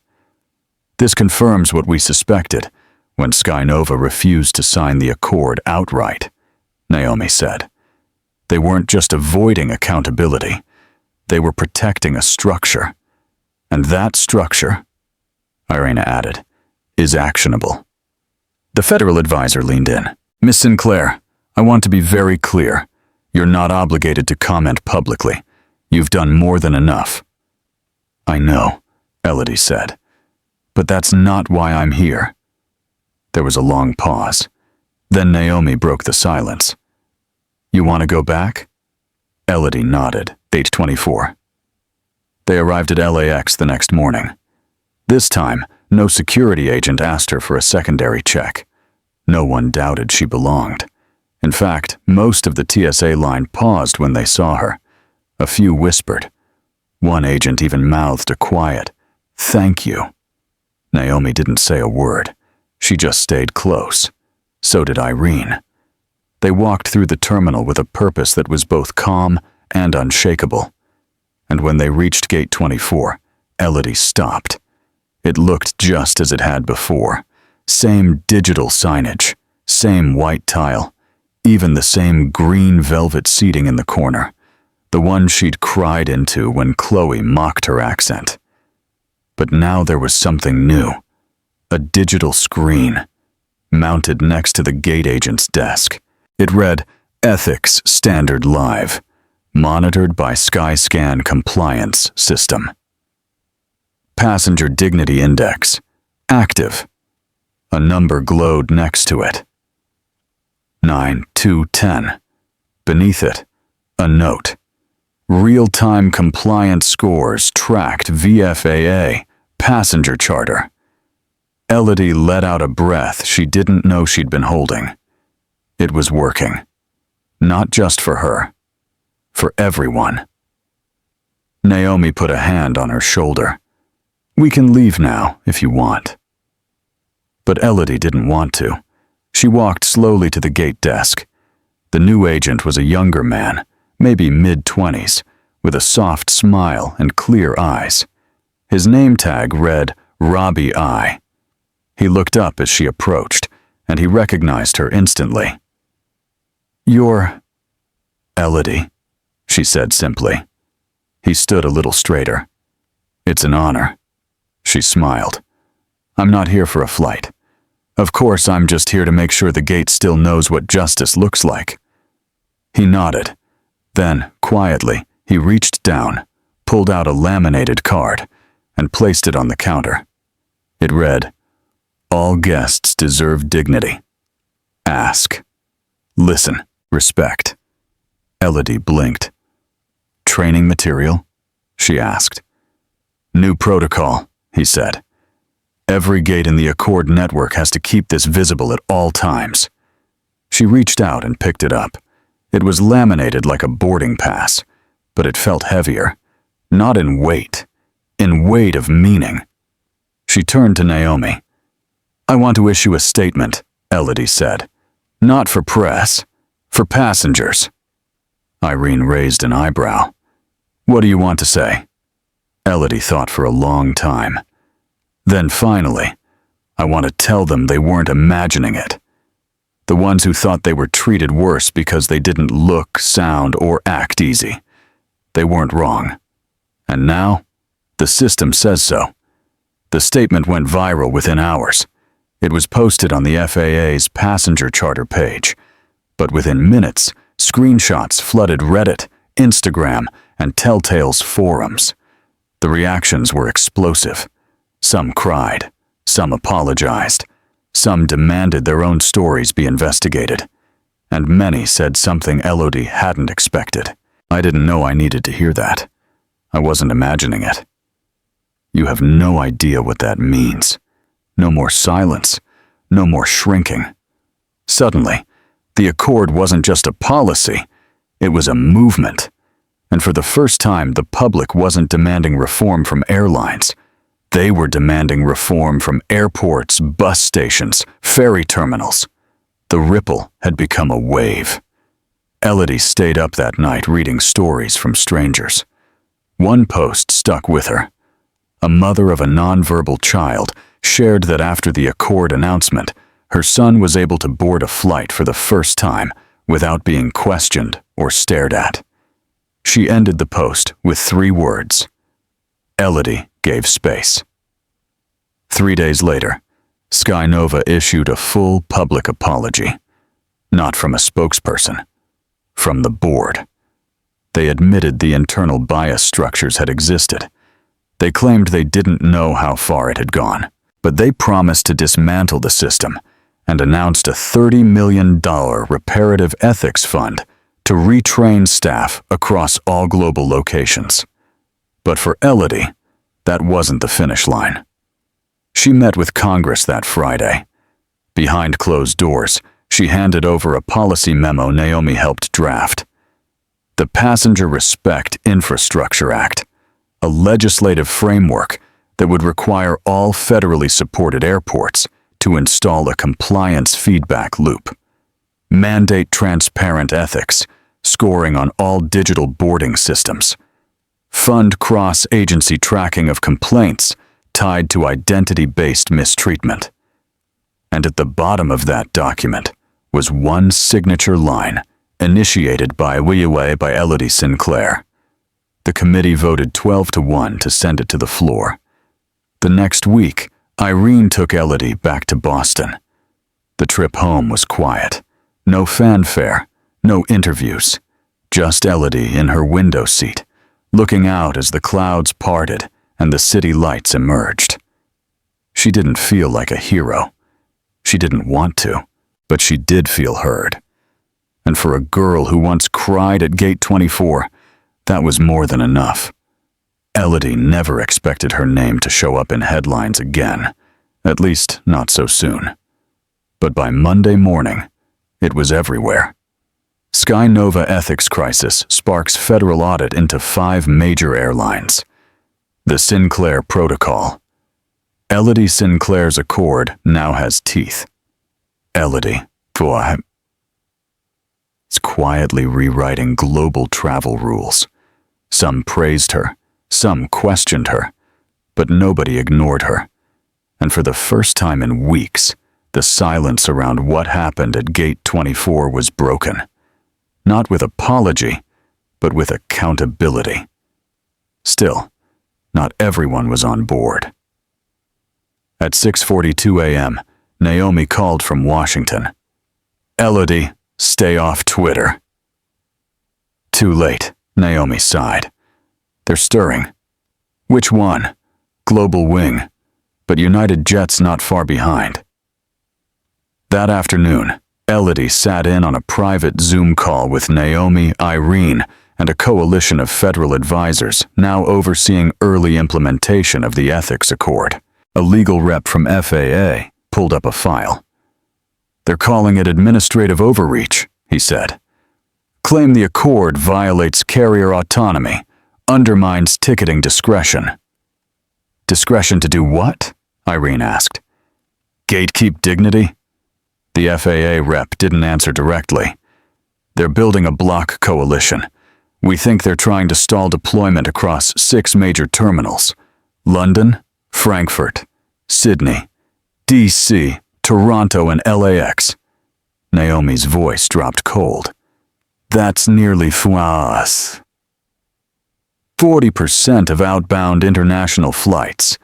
This confirms what we suspected when Sky Nova refused to sign the accord outright, Naomi said. They weren't just avoiding accountability, they were protecting a structure. And that structure, Irina added, is actionable. The federal advisor leaned in. Miss Sinclair, I want to be very clear. You're not obligated to comment publicly. You've done more than enough. I know, Elodie said. But that's not why I'm here. There was a long pause. Then Naomi broke the silence. You want to go back? Elodie nodded. Date 24. They arrived at LAX the next morning. This time, no security agent asked her for a secondary check. No one doubted she belonged. In fact, most of the TSA line paused when they saw her. A few whispered. One agent even mouthed a quiet, "Thank you." Naomi didn't say a word. She just stayed close. So did Irene. They walked through the terminal with a purpose that was both calm and unshakable. And when they reached Gate 24, Elodie stopped. It looked just as it had before. Same digital signage, same white tile, even the same green velvet seating in the corner, the one she'd cried into when Chloe mocked her accent. But now there was something new. A digital screen, mounted next to the gate agent's desk. It read, Ethics Standard Live, monitored by Skyscan Compliance System. Passenger Dignity Index, active. A number glowed next to it. 9210. Beneath it, a note. Real-time compliance scores tracked VFAA, passenger charter. Elodie let out a breath she didn't know she'd been holding. It was working. Not just for her. For everyone. Naomi put a hand on her shoulder. We can leave now, if you want. But Elodie didn't want to. She walked slowly to the gate desk. The new agent was a younger man, maybe mid-20s, with a soft smile and clear eyes. His name tag read Robbie I. He looked up as she approached, and he recognized her instantly. You're Elodie, she said simply. He stood a little straighter. It's an honor. She smiled. I'm not here for a flight. Of course, I'm just here to make sure the gate still knows what justice looks like. He nodded. Then, quietly, he reached down, pulled out a laminated card, and placed it on the counter. It read, All guests deserve dignity. Ask. Listen. Respect. Elodie blinked. Training material? She asked. New protocol, he said. Every gate in the Accord network has to keep this visible at all times. She reached out and picked it up. It was laminated like a boarding pass, but it felt heavier. Not in weight of meaning. She turned to Naomi. I want to issue a statement, Elodie said. Not for press, for passengers. Irene raised an eyebrow. What do you want to say? Elodie thought for a long time. Then finally, I want to tell them they weren't imagining it. The ones who thought they were treated worse because they didn't look, sound, or act easy. They weren't wrong. And now, the system says so. The statement went viral within hours. It was posted on the FAA's passenger charter page. But within minutes, screenshots flooded Reddit, Instagram, and Telltales forums. The reactions were explosive. Some cried, some apologized, some demanded their own stories be investigated, and many said something Elodie hadn't expected. I didn't know I needed to hear that. I wasn't imagining it. You have no idea what that means. No more silence, no more shrinking. Suddenly, the Accord wasn't just a policy, it was a movement. And for the first time, the public wasn't demanding reform from airlines. They were demanding reform from airports, bus stations, ferry terminals. The ripple had become a wave. Elodie stayed up that night reading stories from strangers. One post stuck with her. A mother of a nonverbal child shared that after the Accord announcement, her son was able to board a flight for the first time without being questioned or stared at. She ended the post with 3 words. Elodie gave space. 3 days later, Sky Nova issued a full public apology. Not from a spokesperson, from the board. They admitted the internal bias structures had existed. They claimed they didn't know how far it had gone, but they promised to dismantle the system and announced a $30 million reparative ethics fund to retrain staff across all global locations. But for Elodie, that wasn't the finish line. She met with Congress that Friday. Behind closed doors, she handed over a policy memo Naomi helped draft. The Passenger Respect Infrastructure Act, a legislative framework that would require all federally supported airports to install a compliance feedback loop. Mandate transparent ethics, scoring on all digital boarding systems. Fund cross-agency tracking of complaints tied to identity-based mistreatment. And at the bottom of that document was one signature line initiated by Elodie Sinclair. The committee voted 12-1 to send it to the floor. The next week, Irene took Elodie back to Boston. The trip home was quiet. No fanfare, no interviews. Just Elodie in her window seat, looking out as the clouds parted and the city lights emerged. She didn't feel like a hero. She didn't want to, but she did feel heard. And for a girl who once cried at Gate 24, that was more than enough. Elodie never expected her name to show up in headlines again, at least not so soon. But by Monday morning, it was everywhere. Sky Nova ethics crisis sparks federal audit into 5 major airlines. The Sinclair Protocol. Elodie Sinclair's Accord now has teeth. Elodie, is quietly rewriting global travel rules. Some praised her, some questioned her, but nobody ignored her. And for the first time in weeks, the silence around what happened at Gate 24 was broken. Not with apology, but with accountability. Still, not everyone was on board. At 6:42 a.m., Naomi called from Washington. Elodie, stay off Twitter. Too late, Naomi sighed. They're stirring. Which one? Global Wing. but United Jet's not far behind. That afternoon, Elodie sat in on a private Zoom call with Naomi, Irene, and a coalition of federal advisors now overseeing early implementation of the Ethics Accord. A legal rep from FAA pulled up a file. "They're calling it administrative overreach," he said. "Claim the Accord violates carrier autonomy, undermines ticketing discretion." "Discretion to do what?" Irene asked. "Gatekeep dignity?" The FAA rep didn't answer directly. "They're building a block coalition. We think they're trying to stall deployment across 6 major terminals: London, Frankfurt, Sydney, DC, Toronto, and LAX. Naomi's voice dropped cold. "That's nearly us. 40% of outbound international flights,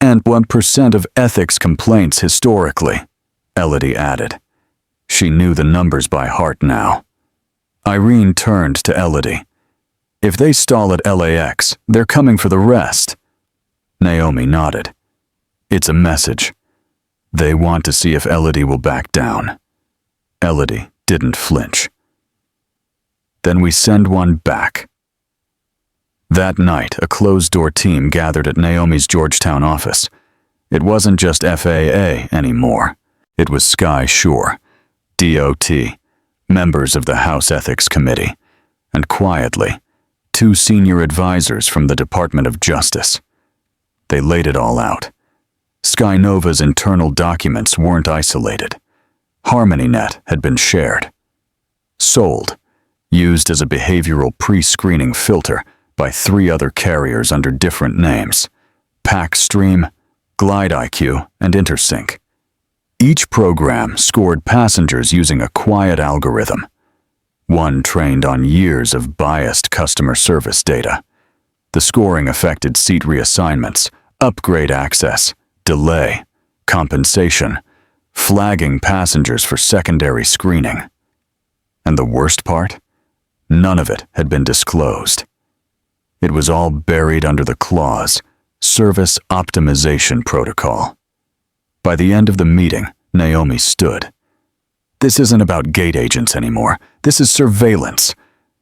and 1% of ethics complaints historically," Elodie added. She knew the numbers by heart now. Irene turned to Elodie. "If they stall at LAX, they're coming for the rest." Naomi nodded. "It's a message. They want to see if Elodie will back down." Elodie didn't flinch. "Then we send one back." That night, a closed-door team gathered at Naomi's Georgetown office. It wasn't just FAA anymore. It was Sky Shore, DOT, members of the House Ethics Committee, and quietly, 2 senior advisors from the Department of Justice. They laid it all out. Skynova's internal documents weren't isolated. HarmonyNet had been shared. Sold, used as a behavioral pre-screening filter by 3 other carriers under different names: PackStream, GlideIQ, and InterSync. Each program scored passengers using a quiet algorithm, one trained on years of biased customer service data. The scoring affected seat reassignments, upgrade access, delay, compensation, flagging passengers for secondary screening. And the worst part? None of it had been disclosed. It was all buried under the clause, Service Optimization Protocol. By the end of the meeting, Naomi stood. "This isn't about gate agents anymore. This is surveillance."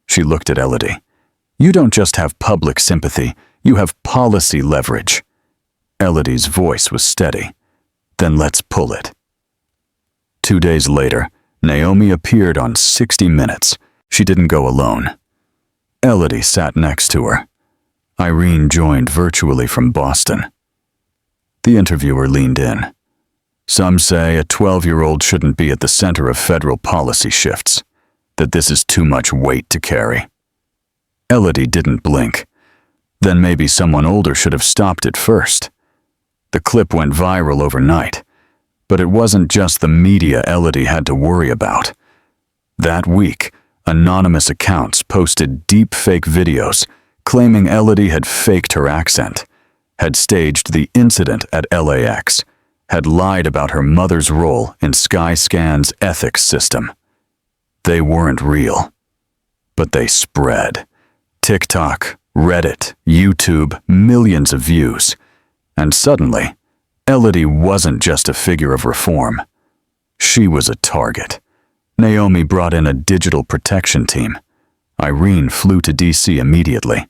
She looked at Elodie. "You don't just have public sympathy, you have policy leverage." Elodie's voice was steady. "Then let's pull it." 2 days later, Naomi appeared on 60 Minutes. She didn't go alone. Elodie sat next to her. Irene joined virtually from Boston. The interviewer leaned in. "Some say a 12-year-old shouldn't be at the center of federal policy shifts, that this is too much weight to carry." Elodie didn't blink. Then maybe someone older should have stopped it first. The clip went viral overnight, but it wasn't just the media Elodie had to worry about. That week, anonymous accounts posted deep-fake videos claiming Elodie had faked her accent, had staged the incident at LAX, had lied about her mother's role in Skyscan's ethics system. They weren't real, but they spread. TikTok, Reddit, YouTube, millions of views. And suddenly, Elodie wasn't just a figure of reform. She was a target. Naomi brought in a digital protection team. Irene flew to DC immediately.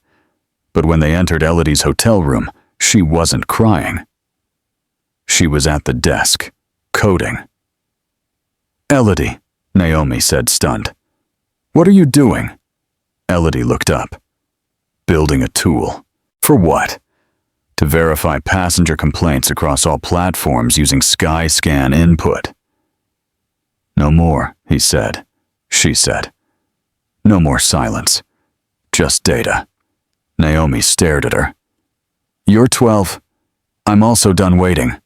But when they entered Elodie's hotel room, she wasn't crying. She was at the desk, coding. "Elodie," Naomi said, stunned. "What are you doing?" Elodie looked up. "Building a tool. For what?" "To verify passenger complaints across all platforms using Skyscan input." "No more," he said. She said. "No more silence. Just data." Naomi stared at her. "You're 12. I'm also done waiting."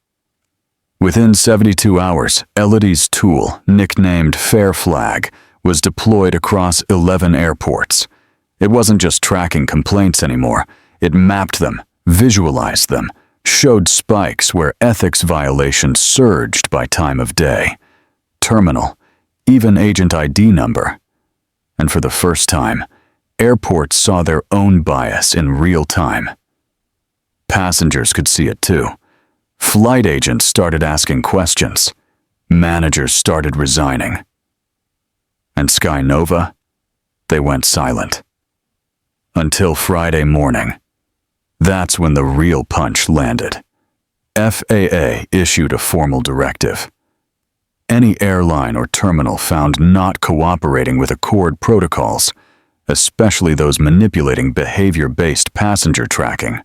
Within 72 hours, Elodie's tool, nicknamed Fair Flag, was deployed across 11 airports. It wasn't just tracking complaints anymore. It mapped them, visualized them, showed spikes where ethics violations surged by time of day. Terminal, even agent ID number. And for the first time, airports saw their own bias in real time. Passengers could see it too. Flight agents started asking questions. Managers started resigning. And Sky Nova? They went silent. Until Friday morning. That's when the real punch landed. FAA issued a formal directive. Any airline or terminal found not cooperating with Accord protocols, especially those manipulating behavior-based passenger tracking,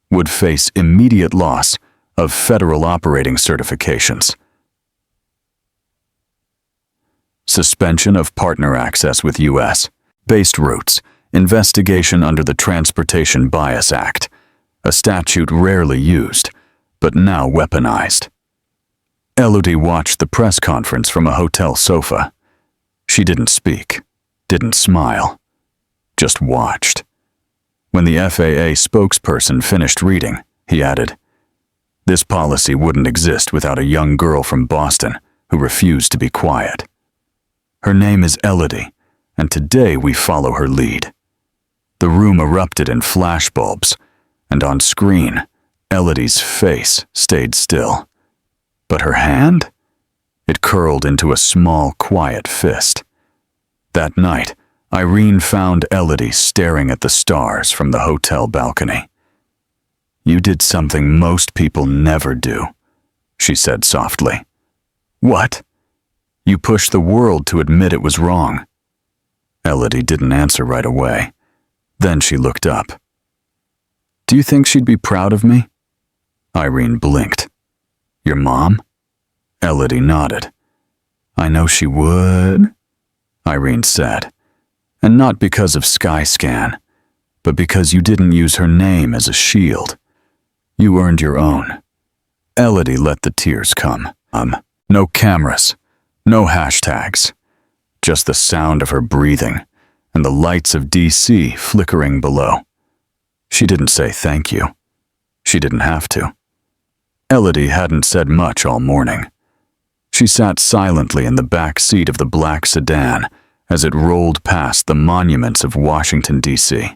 would face immediate loss of federal operating certifications. Suspension of partner access with U.S.-based routes, investigation under the Transportation Bias Act, a statute rarely used, but now weaponized. Elodie watched the press conference from a hotel sofa. She didn't speak, didn't smile, just watched. When the FAA spokesperson finished reading, he added, "This policy wouldn't exist without a young girl from Boston who refused to be quiet. Her name is Elodie, and today we follow her lead." The room erupted in flashbulbs, and on screen, Elodie's face stayed still. But her hand? It curled into a small, quiet fist. That night, Irene found Elodie staring at the stars from the hotel balcony. "You did something most people never do," she said softly. "What?" "You pushed the world to admit it was wrong." Elodie didn't answer right away. Then she looked up. "Do you think she'd be proud of me?" Irene blinked. "Your mom?" Elodie nodded. "I know she would," Irene said. "And not because of Skyscan, but because you didn't use her name as a shield. You earned your own." Elodie let the tears come. No cameras, no hashtags, just the sound of her breathing and the lights of DC flickering below. She didn't say thank you. She didn't have to. Elodie hadn't said much all morning. She sat silently in the back seat of the black sedan as it rolled past the monuments of Washington, D.C.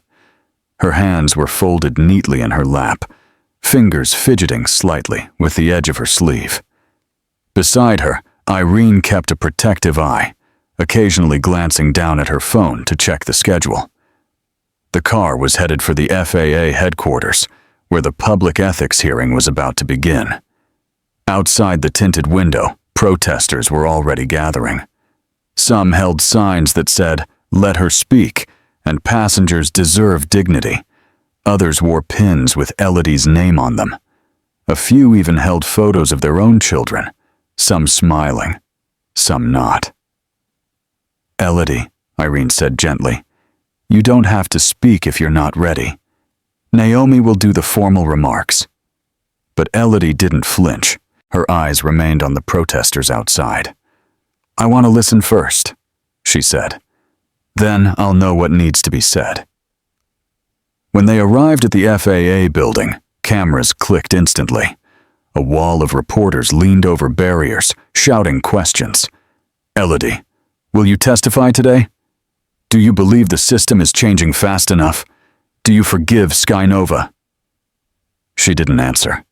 Her hands were folded neatly in her lap, fingers fidgeting slightly with the edge of her sleeve. Beside her, Irene kept a protective eye, occasionally glancing down at her phone to check the schedule. The car was headed for the FAA headquarters, where the public ethics hearing was about to begin. Outside the tinted window, protesters were already gathering. Some held signs that said, "Let her speak," and "Passengers deserve dignity." Others wore pins with Elodie's name on them. A few even held photos of their own children, some smiling, some not. "Elodie," Irene said gently, "you don't have to speak if you're not ready. Naomi will do the formal remarks." But Elodie didn't flinch. Her eyes remained on the protesters outside. "I want to listen first," she said. "Then I'll know what needs to be said." When they arrived at the FAA building, cameras clicked instantly. A wall of reporters leaned over barriers, shouting questions. "Elodie, will you testify today? Do you believe the system is changing fast enough? Do you forgive Sky Nova?" She didn't answer.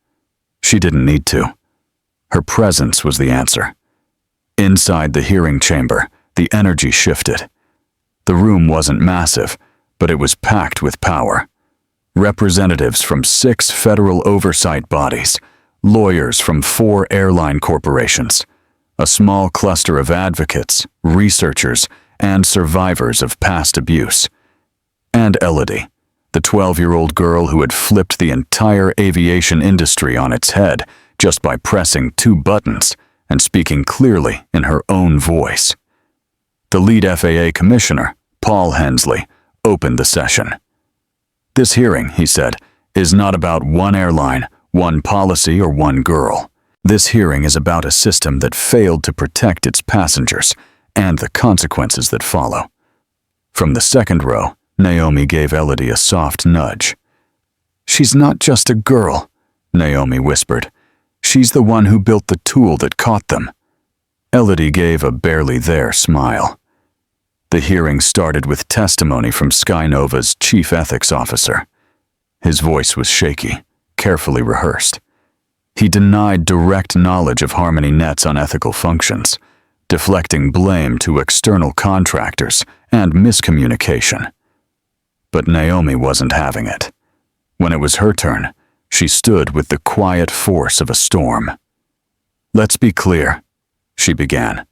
She didn't need to. Her presence was the answer. Inside the hearing chamber, the energy shifted. The room wasn't massive, but it was packed with power. Representatives from 6 federal oversight bodies, lawyers from 4 airline corporations, a small cluster of advocates, researchers, and survivors of past abuse. And Elodie, the 12-year-old girl who had flipped the entire aviation industry on its head just by pressing 2 buttons and speaking clearly in her own voice. The lead FAA commissioner, Paul Hensley, opened the session. "This hearing," he said, "is not about one airline, one policy, or one girl. This hearing is about a system that failed to protect its passengers and the consequences that follow." From the second row, Naomi gave Elodie a soft nudge. "She's not just a girl," Naomi whispered. "She's the one who built the tool that caught them." Elodie gave a barely there smile. The hearing started with testimony from Sky Nova's chief ethics officer. His voice was shaky, carefully rehearsed. He denied direct knowledge of Harmony Net's unethical functions, deflecting blame to external contractors and miscommunication. But Naomi wasn't having it. When it was her turn, she stood with the quiet force of a storm. "Let's be clear," she began.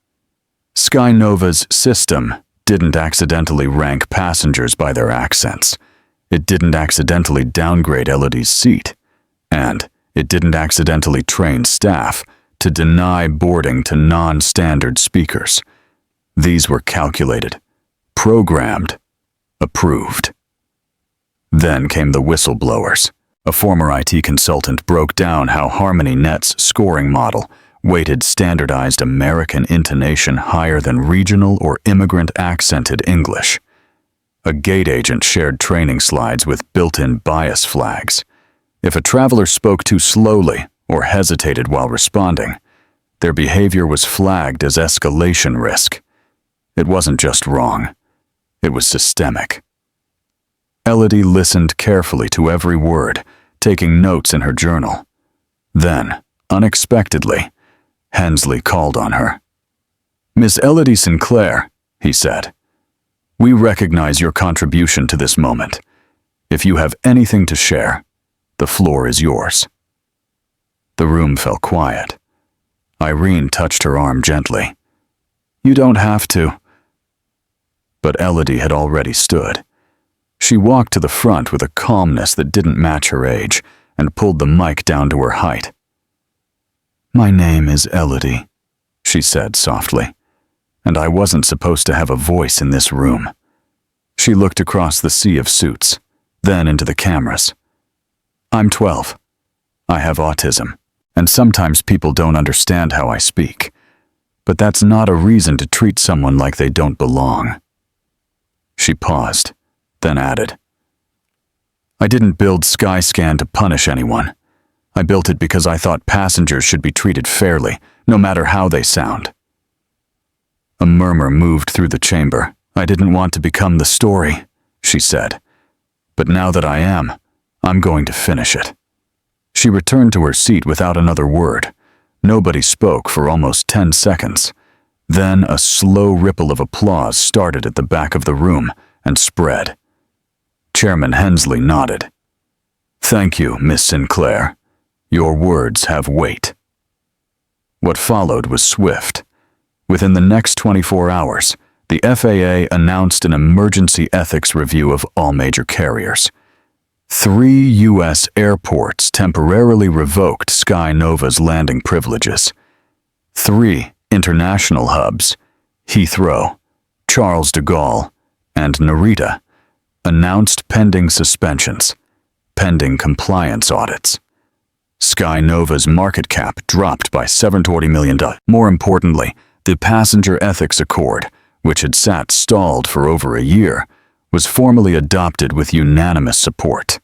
Sky Nova's system didn't accidentally rank passengers by their accents. It didn't accidentally downgrade Elodie's seat. And it didn't accidentally train staff to deny boarding to non-standard speakers. These were calculated, programmed, approved. Then came the whistleblowers. A former IT consultant broke down how Harmony Net's scoring model weighted standardized American intonation higher than regional or immigrant-accented English. A gate agent shared training slides with built-in bias flags. If a traveler spoke too slowly or hesitated while responding, their behavior was flagged as escalation risk. It wasn't just wrong. It was systemic. Elodie listened carefully to every word, taking notes in her journal. Then, unexpectedly, Hensley called on her. "Miss Elodie Sinclair," he said, "we recognize your contribution to this moment. If you have anything to share, the floor is yours." The room fell quiet. Irene touched her arm gently. "You don't have to." But Elodie had already stood. She walked to the front with a calmness that didn't match her age and pulled the mic down to her height. "My name is Elodie," she said softly, "and I wasn't supposed to have a voice in this room." She looked across the sea of suits, then into the cameras. "I'm 12. I have autism, and sometimes people don't understand how I speak. But that's not a reason to treat someone like they don't belong." She paused, then added, "I didn't build Skyscan to punish anyone. I built it because I thought passengers should be treated fairly, no matter how they sound." A murmur moved through the chamber. "I didn't want to become the story," she said. "But now that I am, I'm going to finish it." She returned to her seat without another word. Nobody spoke for almost 10 seconds. Then a slow ripple of applause started at the back of the room and spread. Chairman Hensley nodded. "Thank you, Miss Sinclair. Your words have weight." What followed was swift. Within the next 24 hours, the FAA announced an emergency ethics review of all major carriers. 3 U.S. airports temporarily revoked Sky Nova's landing privileges. 3 international hubs, Heathrow, Charles de Gaulle, and Narita, announced pending suspensions, pending compliance audits. Sky Nova's market cap dropped by $740 million. More importantly, the Passenger Ethics Accord, which had sat stalled for over a year, was formally adopted with unanimous support.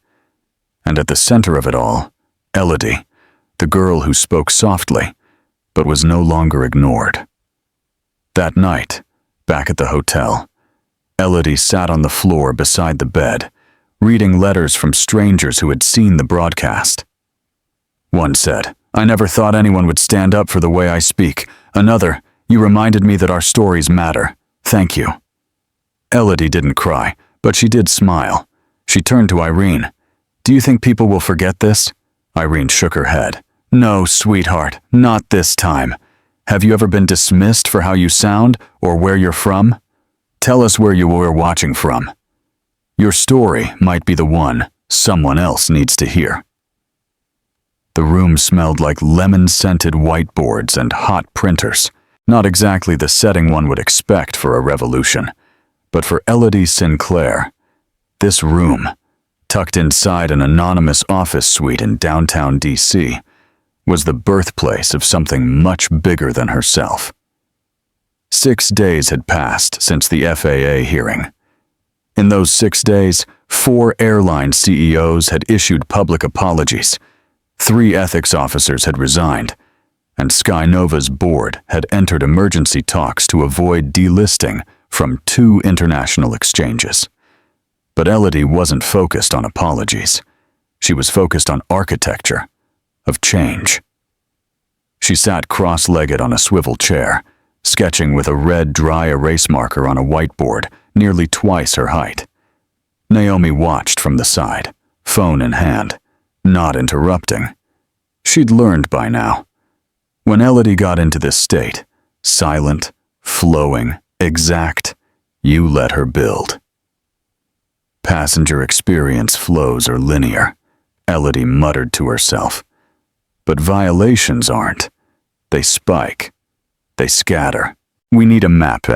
And at the center of it all, Elodie, the girl who spoke softly, but was no longer ignored. That night, back at the hotel, Elodie sat on the floor beside the bed, reading letters from strangers who had seen the broadcast. One said, "I never thought anyone would stand up for the way I speak." Another, "You reminded me that our stories matter. Thank you." Elodie didn't cry, but she did smile. She turned to Irene. "Do you think people will forget this?" Irene shook her head. "No, sweetheart, not this time. Have you ever been dismissed for how you sound or where you're from? Tell us where you were watching from. Your story might be the one someone else needs to hear." The room smelled like lemon-scented whiteboards and hot printers. Not exactly the setting one would expect for a revolution. But for Elodie Sinclair, this room, tucked inside an anonymous office suite in downtown D.C., was the birthplace of something much bigger than herself. 6 days had passed since the FAA hearing. In those 6 days, 4 airline CEOs had issued public apologies, 3 ethics officers had resigned, and Sky Nova's board had entered emergency talks to avoid delisting from 2 international exchanges. But Elodie wasn't focused on apologies. She was focused on architecture, of change. She sat cross-legged on a swivel chair, sketching with a red dry erase marker on a whiteboard nearly twice her height. Naomi watched from the side, phone in hand, not interrupting. She'd learned by now. When Elodie got into this state, silent, flowing, exact, you let her build. Passenger experience flows are linear, Elodie muttered to herself. But violations aren't. They spike. They scatter. We need a map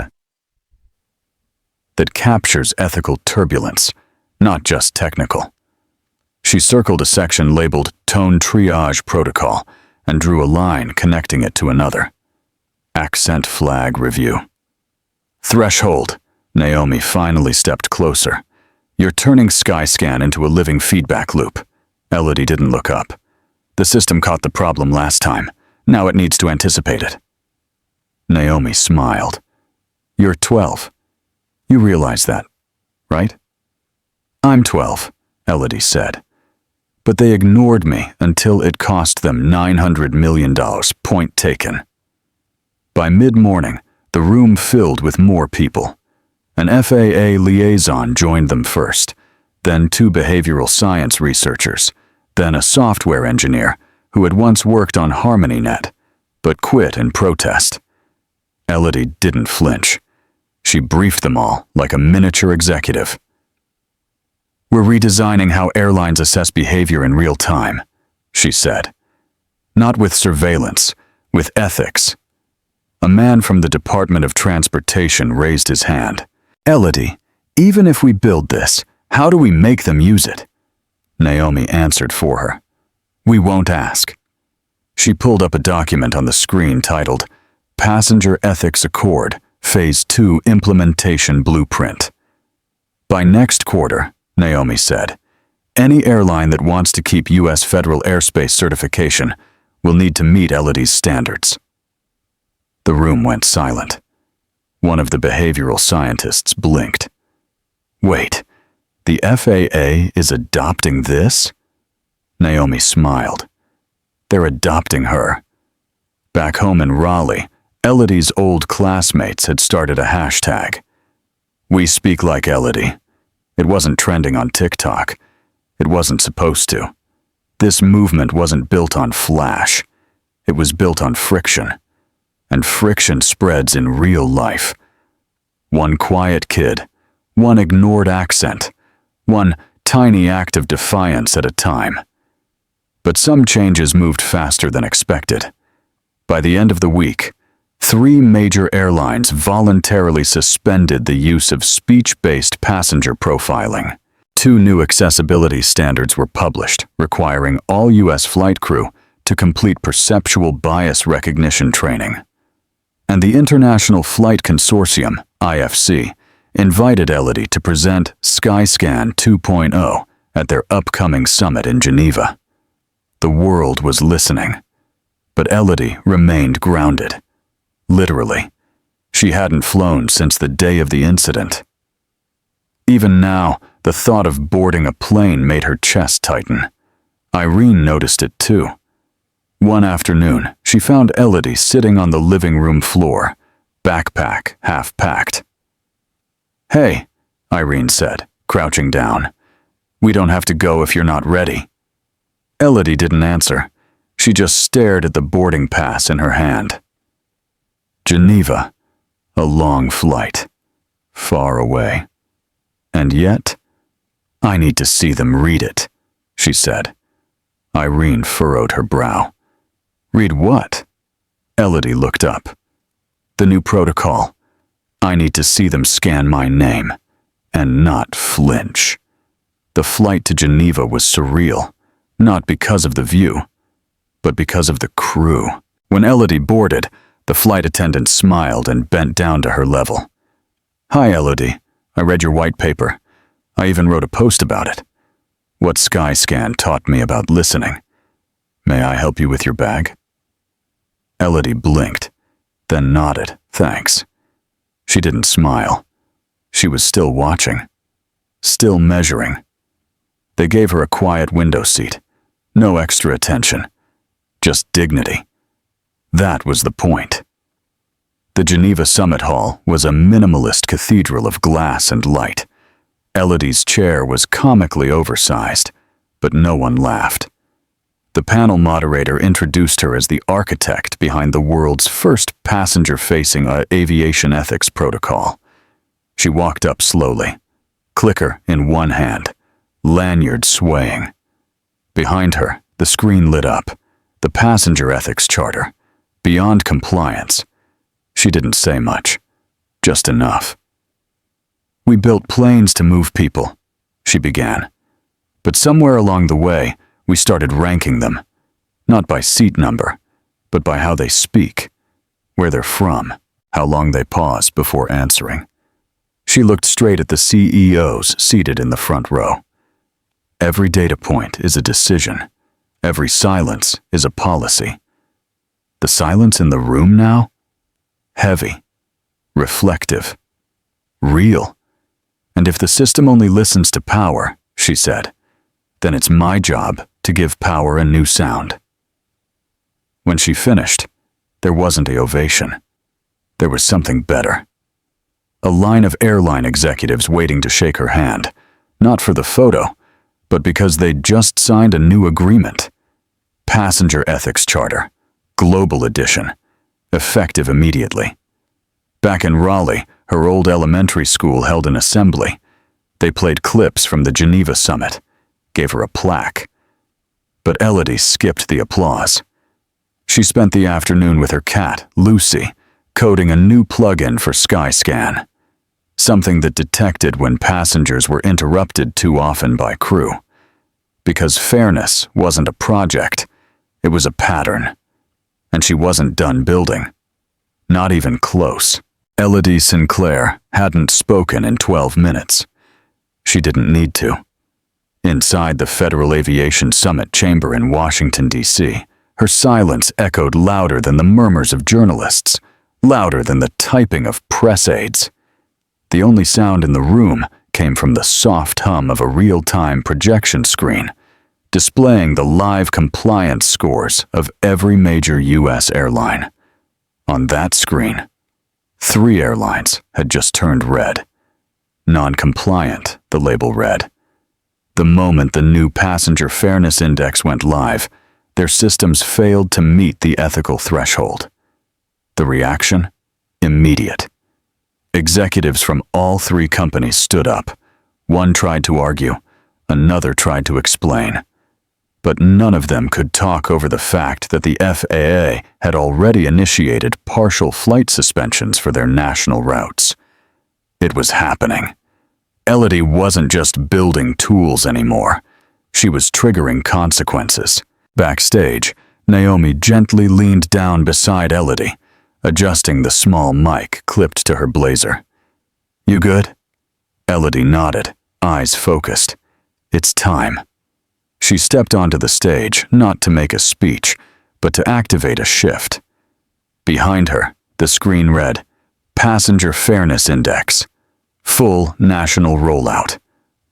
that captures ethical turbulence, not just technical. She circled a section labeled Tone Triage Protocol and drew a line connecting it to another. Accent Flag Review. Threshold. Naomi finally stepped closer. You're turning Skyscan into a living feedback loop. Elodie didn't look up. The system caught the problem last time. Now it needs to anticipate it. Naomi smiled. You're 12. You realize that, right? I'm 12, Elodie said. But they ignored me until it cost them $900 million. Point taken. By mid-morning, the room filled with more people. An FAA liaison joined them first, then 2 behavioral science researchers, then a software engineer who had once worked on HarmonyNet, but quit in protest. Elodie didn't flinch. She briefed them all like a miniature executive. We're redesigning how airlines assess behavior in real time, she said. Not with surveillance, with ethics. A man from the Department of Transportation raised his hand. Elodie, even if we build this, how do we make them use it? Naomi answered for her. We won't ask. She pulled up a document on the screen titled Passenger Ethics Accord, Phase 2 Implementation Blueprint. By next quarter, Naomi said, any airline that wants to keep U.S. federal airspace certification will need to meet Elodie's standards. The room went silent. One of the behavioral scientists blinked. Wait, the FAA is adopting this? Naomi smiled. They're adopting her. Back home in Raleigh, Elodie's old classmates had started a hashtag. We speak like Elodie. It wasn't trending on TikTok. It wasn't supposed to. This movement wasn't built on flash. It was built on friction. And friction spreads in real life. One quiet kid, one ignored accent, one tiny act of defiance at a time. But some changes moved faster than expected. By the end of the week, 3 major airlines voluntarily suspended the use of speech-based passenger profiling. 2 new accessibility standards were published, requiring all U.S. flight crew to complete perceptual bias recognition training. And the International Flight Consortium, IFC, invited Elodie to present Skyscan 2.0 at their upcoming summit in Geneva. The world was listening, but Elodie remained grounded. Literally, she hadn't flown since the day of the incident. Even now, the thought of boarding a plane made her chest tighten. Irene noticed it too. One afternoon, she found Elodie sitting on the living room floor, backpack half packed. Hey, Irene said, crouching down. We don't have to go if you're not ready. Elodie didn't answer. She just stared at the boarding pass in her hand. Geneva, a long flight, far away. And yet, I need to see them read it, she said. Irene furrowed her brow. Read what? Elodie looked up. The new protocol. I need to see them scan my name, and not flinch. The flight to Geneva was surreal, not because of the view, but because of the crew. When Elodie boarded, the flight attendant smiled and bent down to her level. Hi, Elodie. I read your white paper. I even wrote a post about it. What Skyscan taught me about listening. May I help you with your bag? Elodie blinked, then nodded, thanks. She didn't smile. She was still watching, still measuring. They gave her a quiet window seat, no extra attention, just dignity. That was the point. The Geneva Summit Hall was a minimalist cathedral of glass and light. Elodie's chair was comically oversized, but no one laughed. The panel moderator introduced her as the architect behind the world's first passenger-facing aviation ethics protocol. She walked up slowly, clicker in one hand, lanyard swaying. Behind her, the screen lit up, the passenger ethics charter, beyond compliance. She didn't say much, just enough. "We built planes to move people," she began. But somewhere along the way, we started ranking them, not by seat number, but by how they speak, where they're from, how long they pause before answering. She looked straight at the CEOs seated in the front row. Every data point is a decision. Every silence is a policy. The silence in the room now? Heavy, reflective, real. And if the system only listens to power, she said, then it's my job to give power a new sound. When she finished, there wasn't an ovation. There was something better. A line of airline executives waiting to shake her hand, not for the photo, but because they'd just signed a new agreement. Passenger Ethics Charter, Global Edition, effective immediately. Back in Raleigh, her old elementary school held an assembly. They played clips from the Geneva Summit, gave her a plaque. But Elodie skipped the applause. She spent the afternoon with her cat, Lucy, coding a new plugin for Skyscan, something that detected when passengers were interrupted too often by crew. Because fairness wasn't a project, it was a pattern. And she wasn't done building. Not even close. Elodie Sinclair hadn't spoken in 12 minutes. She didn't need to. Inside the Federal Aviation Summit chamber in Washington, D.C., her silence echoed louder than the murmurs of journalists, louder than the typing of press aides. The only sound in the room came from the soft hum of a real-time projection screen, displaying the live compliance scores of every major U.S. airline. On that screen, 3 airlines had just turned red. Non-compliant, the label read. The moment the new Passenger Fairness Index went live, their systems failed to meet the ethical threshold. The reaction? Immediate. Executives from all 3 companies stood up. One tried to argue, another tried to explain. But none of them could talk over the fact that the FAA had already initiated partial flight suspensions for their national routes. It was happening. Elodie wasn't just building tools anymore. She was triggering consequences. Backstage, Naomi gently leaned down beside Elodie, adjusting the small mic clipped to her blazer. "You good?" Elodie nodded, eyes focused. "It's time." She stepped onto the stage, not to make a speech, but to activate a shift. Behind her, the screen read, Passenger Fairness Index, full national rollout,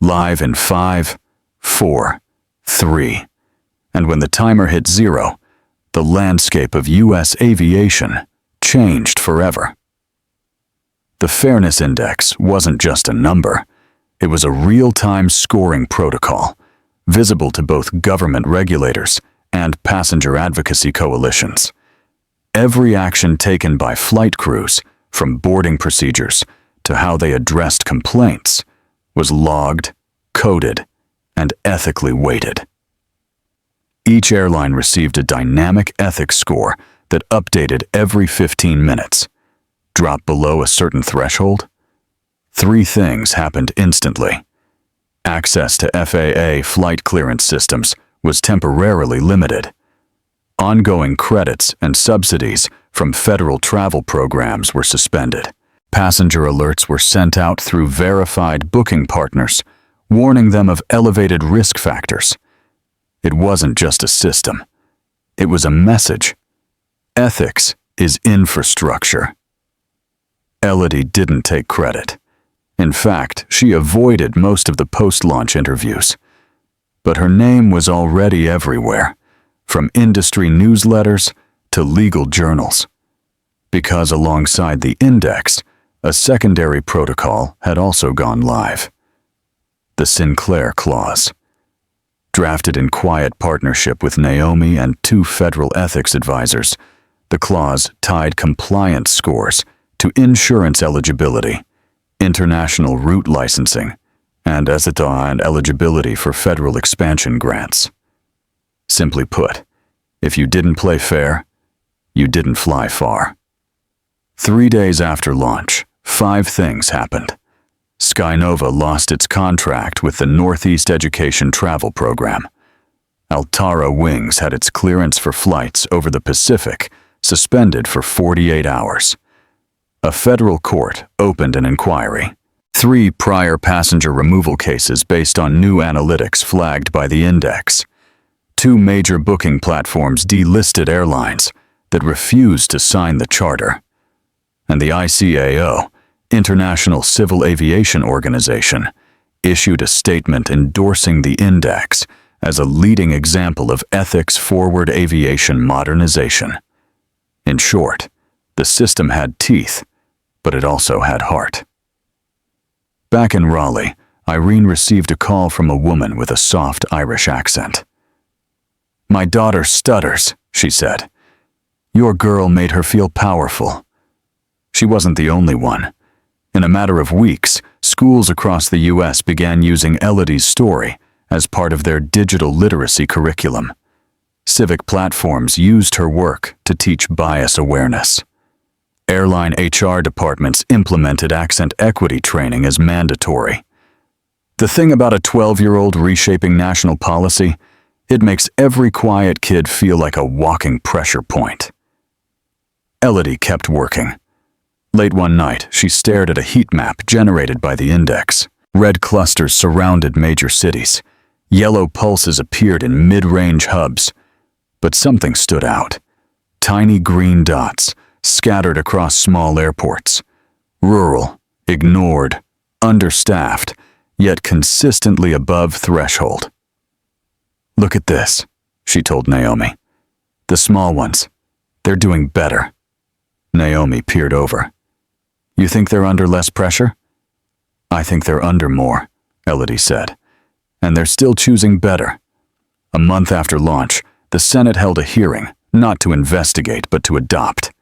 live in 5, 4, 3. And when the timer hit 0, the landscape of U.S. aviation changed forever. The Fairness Index wasn't just a number. It was a real-time scoring protocol, visible to both government regulators and passenger advocacy coalitions. Every action taken by flight crews, from boarding procedures to how they addressed complaints, was logged, coded, and ethically weighted. Each airline received a dynamic ethics score that updated every 15 minutes. Drop below a certain threshold? 3 things happened instantly. Access to FAA flight clearance systems was temporarily limited. Ongoing credits and subsidies from federal travel programs were suspended. Passenger alerts were sent out through verified booking partners, warning them of elevated risk factors. It wasn't just a system. It was a message. Ethics is infrastructure. Elodie didn't take credit. In fact, she avoided most of the post-launch interviews. But her name was already everywhere, from industry newsletters to legal journals. Because alongside the index, a secondary protocol had also gone live. The Sinclair Clause. Drafted in quiet partnership with Naomi and 2 federal ethics advisors, the clause tied compliance scores to insurance eligibility, international route licensing, and and eligibility for federal expansion grants. Simply put, if you didn't play fair, you didn't fly far. 3 days after launch, 5 things happened. Skynova lost its contract with the Northeast Education Travel Program. Altara Wings had its clearance for flights over the Pacific suspended for 48 hours. A federal court opened an inquiry. 3 prior passenger removal cases based on new analytics flagged by the index. 2 major booking platforms delisted airlines that refused to sign the charter. And the ICAO, International Civil Aviation Organization, issued a statement endorsing the index as a leading example of ethics-forward aviation modernization. In short, the system had teeth, but it also had heart. Back in Raleigh, Irene received a call from a woman with a soft Irish accent. "My daughter stutters," she said. "Your girl made her feel powerful." She wasn't the only one. In a matter of weeks, schools across the U.S. began using Elodie's story as part of their digital literacy curriculum. Civic platforms used her work to teach bias awareness. Airline HR departments implemented accent equity training as mandatory. The thing about a 12-year-old reshaping national policy, it makes every quiet kid feel like a walking pressure point. Elodie kept working. Late one night, she stared at a heat map generated by the index. Red clusters surrounded major cities. Yellow pulses appeared in mid-range hubs. But something stood out. Tiny green dots scattered across small airports. Rural, ignored, understaffed, yet consistently above threshold. "Look at this," she told Naomi. "The small ones, they're doing better." Naomi peered over. "You think they're under less pressure?" "I think they're under more," Elodie said. "And they're still choosing better." A month after launch, the Senate held a hearing, not to investigate but to adopt.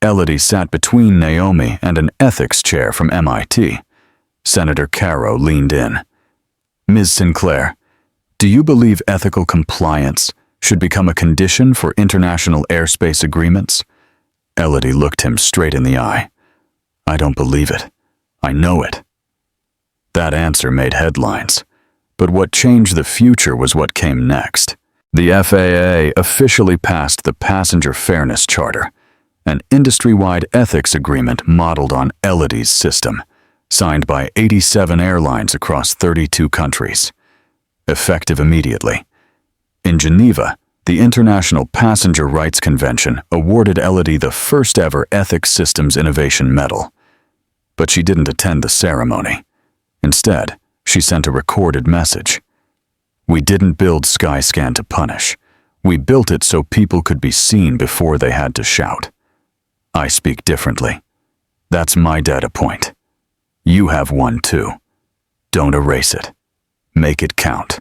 Elodie sat between Naomi and an ethics chair from MIT. Senator Caro leaned in. "Ms. Sinclair, do you believe ethical compliance should become a condition for international airspace agreements?" Elodie looked him straight in the eye. "I don't believe it. I know it." That answer made headlines. But what changed the future was what came next. The FAA officially passed the Passenger Fairness Charter, an industry-wide ethics agreement modeled on Elodie's system, signed by 87 airlines across 32 countries. Effective immediately. In Geneva, the International Passenger Rights Convention awarded Elodie the first-ever Ethics Systems Innovation Medal. But she didn't attend the ceremony. Instead, she sent a recorded message. "We didn't build Skyscan to punish. We built it so people could be seen before they had to shout. I speak differently. That's my data point. You have one too. Don't erase it. Make it count."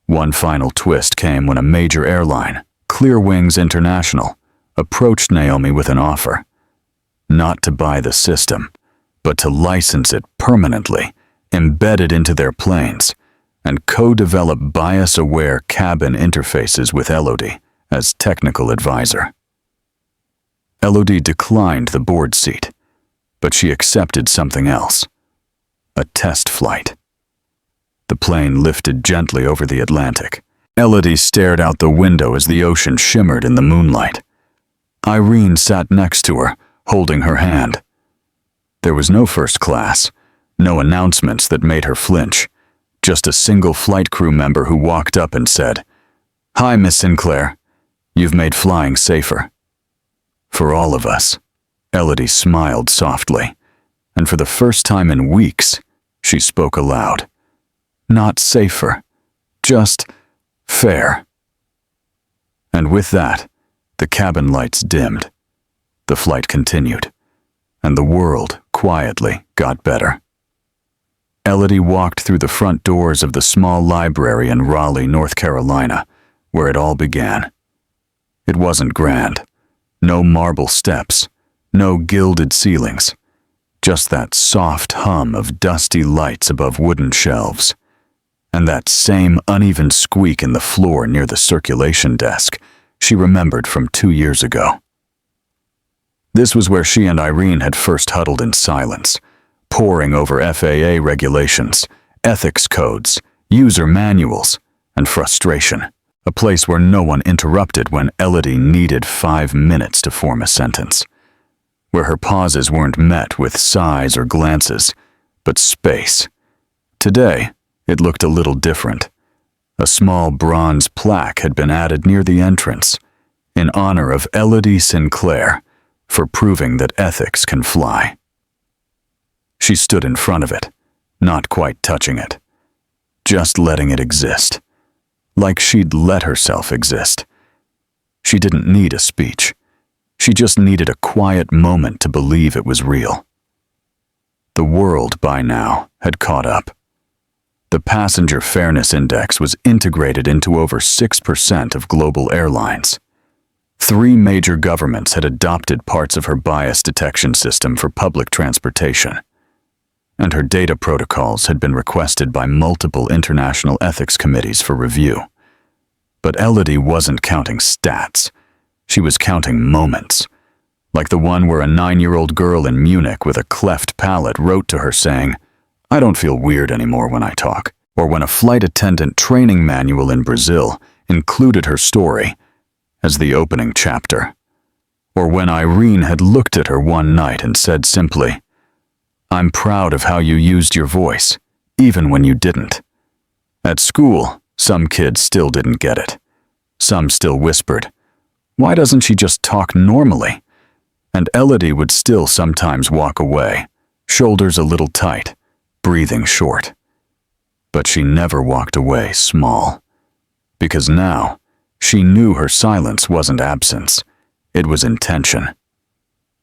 One final twist came when a major airline, Clearwings International, approached Naomi with an offer. Not to buy the system, but to license it permanently, embedded into their planes, and co-develop bias-aware cabin interfaces with Elodie as technical advisor. Elodie declined the board seat, but she accepted something else. A test flight. The plane lifted gently over the Atlantic. Elodie stared out the window as the ocean shimmered in the moonlight. Irene sat next to her, holding her hand. There was no first class, no announcements that made her flinch, just a single flight crew member who walked up and said, "Hi, Miss Sinclair. You've made flying safer." For all of us, Elodie smiled softly, and for the first time in weeks, she spoke aloud. Not safer, just fair. And with that, The cabin lights dimmed. The flight continued, and the world, quietly, got better. Elodie walked through the front doors of the small library in Raleigh, North Carolina, where it all began. It wasn't grand. No marble steps, no gilded ceilings, just that soft hum of dusty lights above wooden shelves, and that same uneven squeak in the floor near the circulation desk she remembered from 2 years ago. This was where she and Irene had first huddled in silence, poring over FAA regulations, ethics codes, user manuals, and frustration. A place where no one interrupted when Elodie needed 5 minutes to form a sentence. Where her pauses weren't met with sighs or glances, but space. Today, it looked a little different. A small bronze plaque had been added near the entrance, in honor of Elodie Sinclair, for proving that ethics can fly. She stood in front of it, not quite touching it, just letting it exist, like she'd let herself exist. She didn't need a speech. She just needed a quiet moment to believe it was real. The world, by now, had caught up. The Passenger Fairness Index was integrated into over 6% of global airlines. 3 major governments had adopted parts of her bias detection system for public transportation, and her data protocols had been requested by multiple international ethics committees for review. But Elodie wasn't counting stats. She was counting moments, like the one where a 9-year-old girl in Munich with a cleft palate wrote to her saying, "I don't feel weird anymore when I talk," or when a flight attendant training manual in Brazil included her story as the opening chapter, or when Irene had looked at her one night and said simply, "I'm proud of how you used your voice, even when you didn't." At school, some kids still didn't get it. Some still whispered, "Why doesn't she just talk normally?" And Elodie would still sometimes walk away, shoulders a little tight, breathing short. But she never walked away small, because now she knew her silence wasn't absence, it was intention.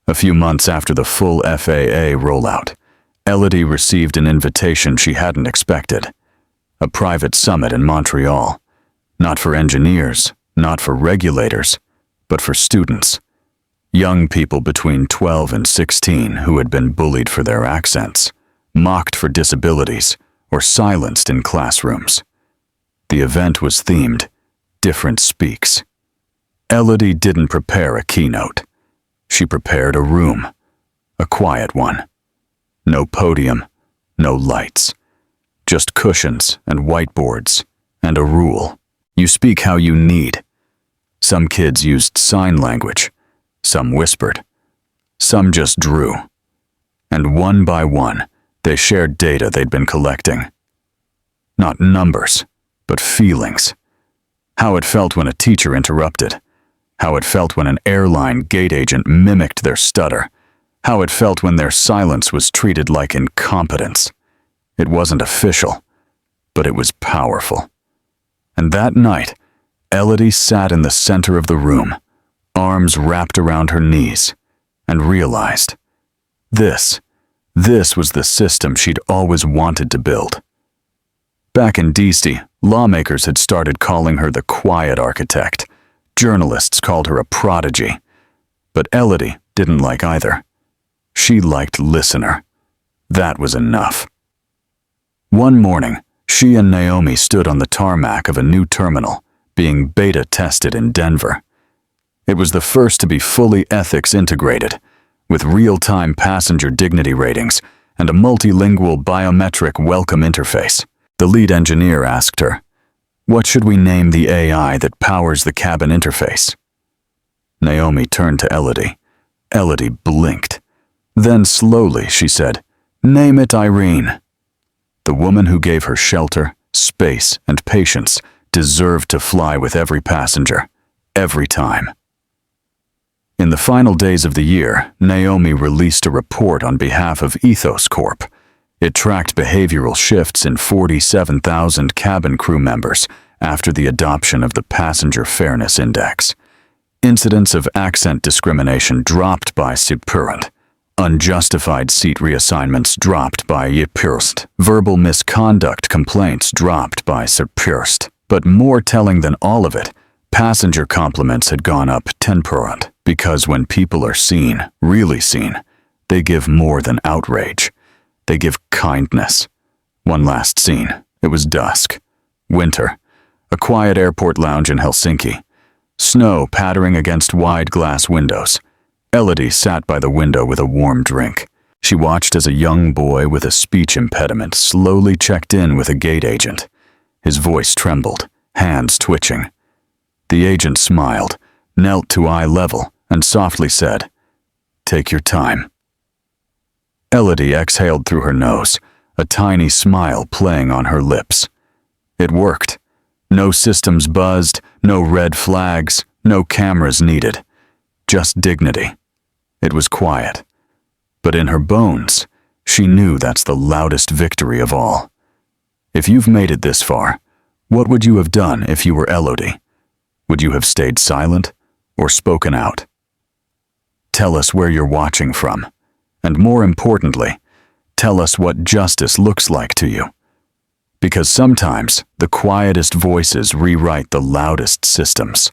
A few months after the full FAA rollout, Elodie received an invitation she hadn't expected, a private summit in Montreal, not for engineers, not for regulators, but for students, young people between 12 and 16 who had been bullied for their accents, mocked for disabilities, or silenced in classrooms. The event was themed, Different Speaks. Elodie didn't prepare a keynote. She prepared a room, a quiet one. No podium, no lights, just cushions and whiteboards, and a rule. You speak how you need. Some kids used sign language, some whispered, some just drew. And one by one, they shared data they'd been collecting. Not numbers, but feelings. How it felt when a teacher interrupted. How it felt when an airline gate agent mimicked their stutter. How it felt when their silence was treated like incompetence. It wasn't official, but it was powerful. And that night, Elodie sat in the center of the room, arms wrapped around her knees, and realized, this was the system she'd always wanted to build. Back in DC, lawmakers had started calling her the quiet architect. Journalists called her a prodigy. But Elodie didn't like either. She liked listener. That was enough. One morning, she and Naomi stood on the tarmac of a new terminal, being beta tested in Denver. It was the first to be fully ethics integrated, with real-time passenger dignity ratings and a multilingual biometric welcome interface. The lead engineer asked her, "What should we name the AI that powers the cabin interface?" Naomi turned to Elodie. Elodie blinked. Then slowly she said, "Name it Irene." The woman who gave her shelter, space, and patience deserved to fly with every passenger, every time. In the final days of the year, Naomi released a report on behalf of Ethos Corp. It tracked behavioral shifts in 47,000 cabin crew members after the adoption of the Passenger Fairness Index. Incidents of accent discrimination dropped by 10%. Unjustified seat reassignments dropped by 1%. Verbal misconduct complaints dropped by 10%. But more telling than all of it, passenger compliments had gone up 10%. Because when people are seen, really seen, they give more than outrage. They give kindness. One last scene. It was dusk. Winter. A quiet airport lounge in Helsinki. Snow pattering against wide glass windows. Elodie sat by the window with a warm drink. She watched as a young boy with a speech impediment slowly checked in with a gate agent. His voice trembled, hands twitching. The agent smiled, knelt to eye level, and softly said, "Take your time." Elodie exhaled through her nose, a tiny smile playing on her lips. It worked. No systems buzzed, no red flags, no cameras needed. Just dignity. It was quiet. But in her bones, she knew that's the loudest victory of all. If you've made it this far, what would you have done if you were Elodie? Would you have stayed silent or spoken out? Tell us where you're watching from. And more importantly, tell us what justice looks like to you. Because sometimes the quietest voices rewrite the loudest systems.